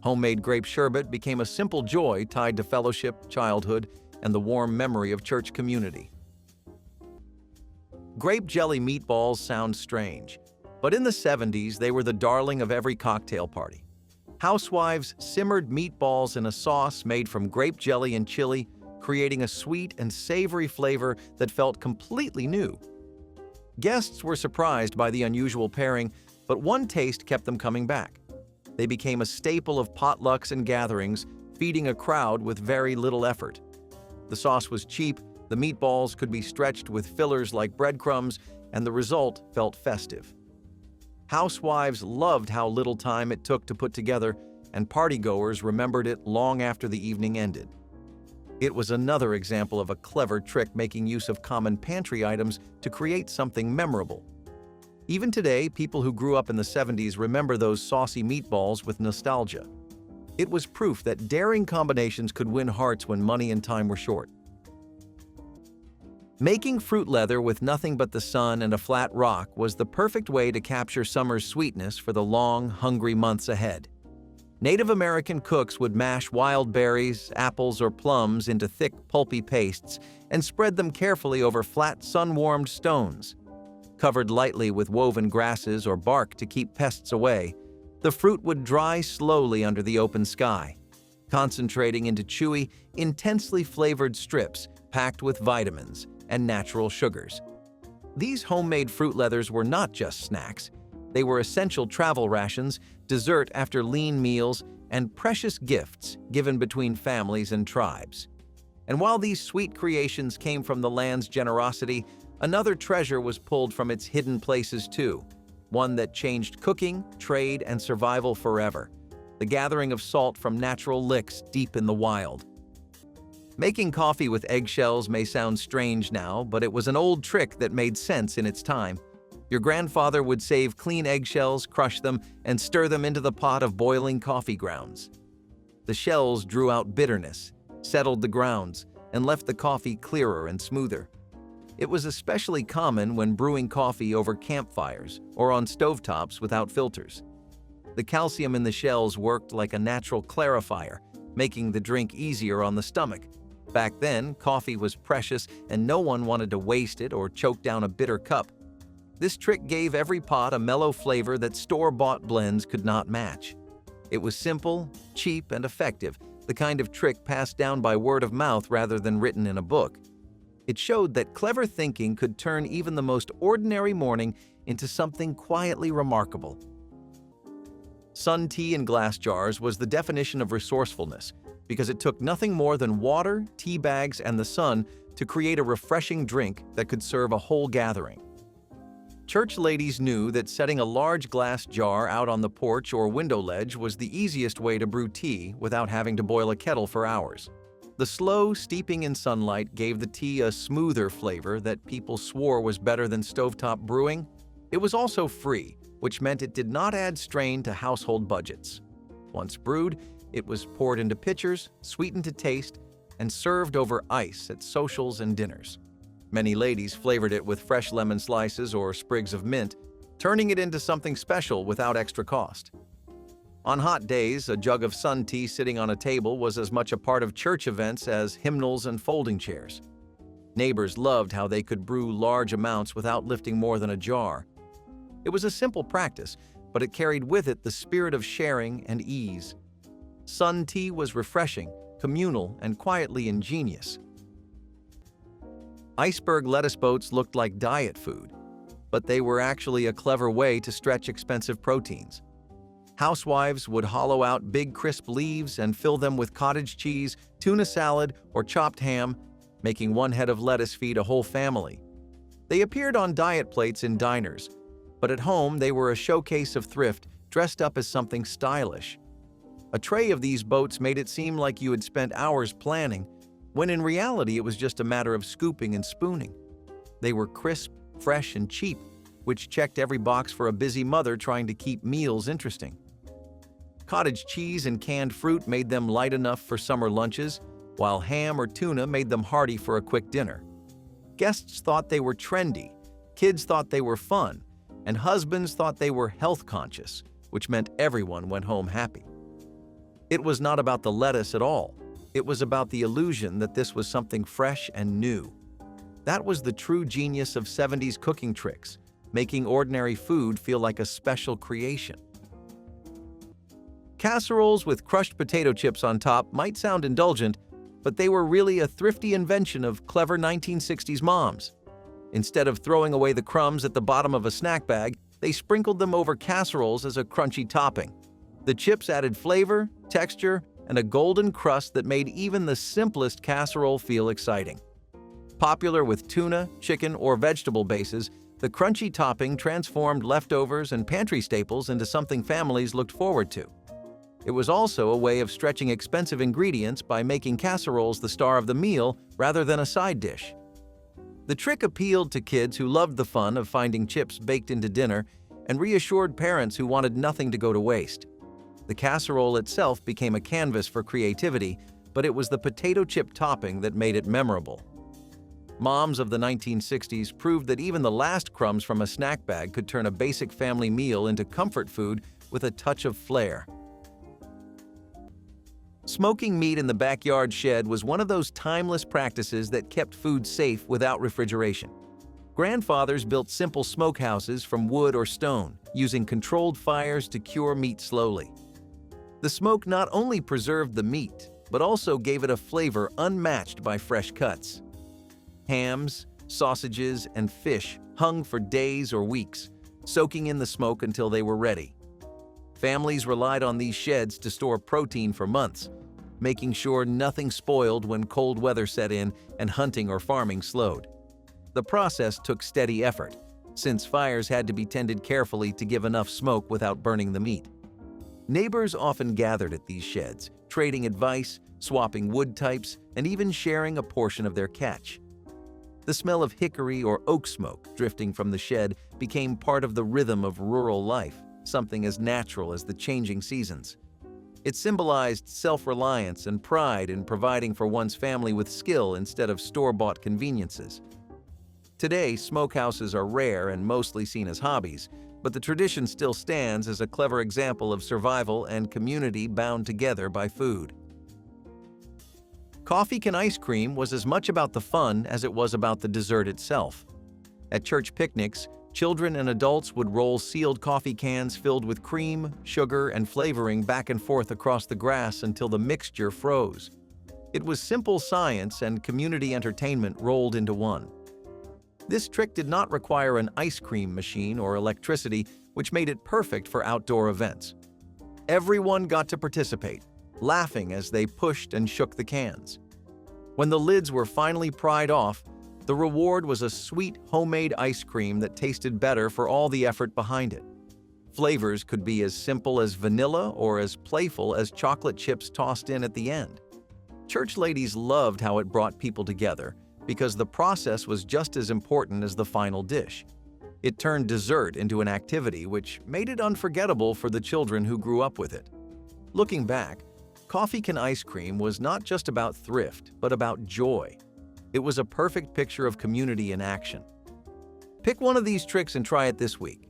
Homemade grape sherbet became a simple joy tied to fellowship, childhood, and the warm memory of church community. Grape jelly meatballs sound strange, but in the 70s they were the darling of every cocktail party. Housewives simmered meatballs in a sauce made from grape jelly and chili, creating a sweet and savory flavor that felt completely new. Guests were surprised by the unusual pairing, but one taste kept them coming back. They became a staple of potlucks and gatherings, feeding a crowd with very little effort. The sauce was cheap, the meatballs could be stretched with fillers like breadcrumbs, and the result felt festive. Housewives loved how little time it took to put together, and partygoers remembered it long after the evening ended. It was another example of a clever trick making use of common pantry items to create something memorable. Even today, people who grew up in the 70s remember those saucy meatballs with nostalgia. It was proof that daring combinations could win hearts when money and time were short. Making fruit leather with nothing but the sun and a flat rock was the perfect way to capture summer's sweetness for the long, hungry months ahead. Native American cooks would mash wild berries, apples, or plums into thick, pulpy pastes and spread them carefully over flat, sun-warmed stones. Covered lightly with woven grasses or bark to keep pests away, the fruit would dry slowly under the open sky, concentrating into chewy, intensely flavored strips packed with vitamins and natural sugars. These homemade fruit leathers were not just snacks. They were essential travel rations, dessert after lean meals, and precious gifts given between families and tribes. And while these sweet creations came from the land's generosity, another treasure was pulled from its hidden places too, one that changed cooking, trade, and survival forever: the gathering of salt from natural licks deep in the wild. Making coffee with eggshells may sound strange now, but it was an old trick that made sense in its time. Your grandfather would save clean eggshells, crush them, and stir them into the pot of boiling coffee grounds. The shells drew out bitterness, settled the grounds, and left the coffee clearer and smoother. It was especially common when brewing coffee over campfires or on stovetops without filters. The calcium in the shells worked like a natural clarifier, making the drink easier on the stomach. Back then, coffee was precious and no one wanted to waste it or choke down a bitter cup. This trick gave every pot a mellow flavor that store-bought blends could not match. It was simple, cheap, and effective, the kind of trick passed down by word of mouth rather than written in a book. It showed that clever thinking could turn even the most ordinary morning into something quietly remarkable. Sun tea in glass jars was the definition of resourcefulness, because it took nothing more than water, tea bags, and the sun to create a refreshing drink that could serve a whole gathering. Church ladies knew that setting a large glass jar out on the porch or window ledge was the easiest way to brew tea without having to boil a kettle for hours. The slow steeping in sunlight gave the tea a smoother flavor that people swore was better than stovetop brewing. It was also free, which meant it did not add strain to household budgets. Once brewed, it was poured into pitchers, sweetened to taste, and served over ice at socials and dinners. Many ladies flavored it with fresh lemon slices or sprigs of mint, turning it into something special without extra cost. On hot days, a jug of sun tea sitting on a table was as much a part of church events as hymnals and folding chairs. Neighbors loved how they could brew large amounts without lifting more than a jar. It was a simple practice, but it carried with it the spirit of sharing and ease. Sun tea was refreshing, communal, and quietly ingenious. Iceberg lettuce boats looked like diet food, but they were actually a clever way to stretch expensive proteins. Housewives would hollow out big crisp leaves and fill them with cottage cheese, tuna salad, or chopped ham, making one head of lettuce feed a whole family. They appeared on diet plates in diners, but at home they were a showcase of thrift, dressed up as something stylish. A tray of these boats made it seem like you had spent hours planning, when in reality it was just a matter of scooping and spooning. They were crisp, fresh, and cheap, which checked every box for a busy mother trying to keep meals interesting. Cottage cheese and canned fruit made them light enough for summer lunches, while ham or tuna made them hearty for a quick dinner. Guests thought they were trendy, kids thought they were fun, and husbands thought they were health-conscious, which meant everyone went home happy. It was not about the lettuce at all. It was about the illusion that this was something fresh and new. That was the true genius of 70s cooking tricks, making ordinary food feel like a special creation. Casseroles with crushed potato chips on top might sound indulgent, but they were really a thrifty invention of clever 1960s moms. Instead of throwing away the crumbs at the bottom of a snack bag, they sprinkled them over casseroles as a crunchy topping. The chips added flavor, texture, and a golden crust that made even the simplest casserole feel exciting. Popular with tuna, chicken, or vegetable bases, the crunchy topping transformed leftovers and pantry staples into something families looked forward to. It was also a way of stretching expensive ingredients by making casseroles the star of the meal rather than a side dish. The trick appealed to kids who loved the fun of finding chips baked into dinner and reassured parents who wanted nothing to go to waste. The casserole itself became a canvas for creativity, but it was the potato chip topping that made it memorable. Moms of the 1960s proved that even the last crumbs from a snack bag could turn a basic family meal into comfort food with a touch of flair. Smoking meat in the backyard shed was one of those timeless practices that kept food safe without refrigeration. Grandfathers built simple smokehouses from wood or stone, using controlled fires to cure meat slowly. The smoke not only preserved the meat, but also gave it a flavor unmatched by fresh cuts. Hams, sausages, and fish hung for days or weeks, soaking in the smoke until they were ready. Families relied on these sheds to store protein for months, making sure nothing spoiled when cold weather set in and hunting or farming slowed. The process took steady effort, since fires had to be tended carefully to give enough smoke without burning the meat. Neighbors often gathered at these sheds, trading advice, swapping wood types, and even sharing a portion of their catch. The smell of hickory or oak smoke drifting from the shed became part of the rhythm of rural life, something as natural as the changing seasons. It symbolized self-reliance and pride in providing for one's family with skill instead of store-bought conveniences. Today, smokehouses are rare and mostly seen as hobbies, but the tradition still stands as a clever example of survival and community bound together by food. Coffee can ice cream was as much about the fun as it was about the dessert itself. At church picnics, children and adults would roll sealed coffee cans filled with cream, sugar, and flavoring back and forth across the grass until the mixture froze. It was simple science and community entertainment rolled into one. This trick did not require an ice cream machine or electricity, which made it perfect for outdoor events. Everyone got to participate, laughing as they pushed and shook the cans. When the lids were finally pried off, the reward was a sweet homemade ice cream that tasted better for all the effort behind it. Flavors could be as simple as vanilla or as playful as chocolate chips tossed in at the end. Church ladies loved how it brought people together because the process was just as important as the final dish. It turned dessert into an activity which made it unforgettable for the children who grew up with it. Looking back, Coffee Can Ice Cream was not just about thrift, but about joy. It was a perfect picture of community in action. Pick one of these tricks and try it this week.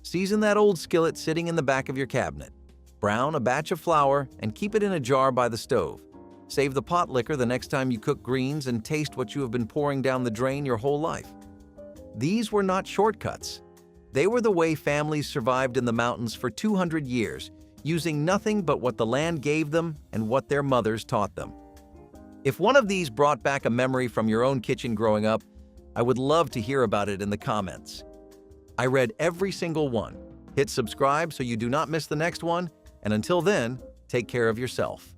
Season that old skillet sitting in the back of your cabinet. Brown a batch of flour and keep it in a jar by the stove. Save the pot liquor the next time you cook greens and taste what you have been pouring down the drain your whole life. These were not shortcuts. They were the way families survived in the mountains for 200 years, using nothing but what the land gave them and what their mothers taught them. If one of these brought back a memory from your own kitchen growing up, I would love to hear about it in the comments. I read every single one. Hit subscribe so you do not miss the next one, and until then, take care of yourself.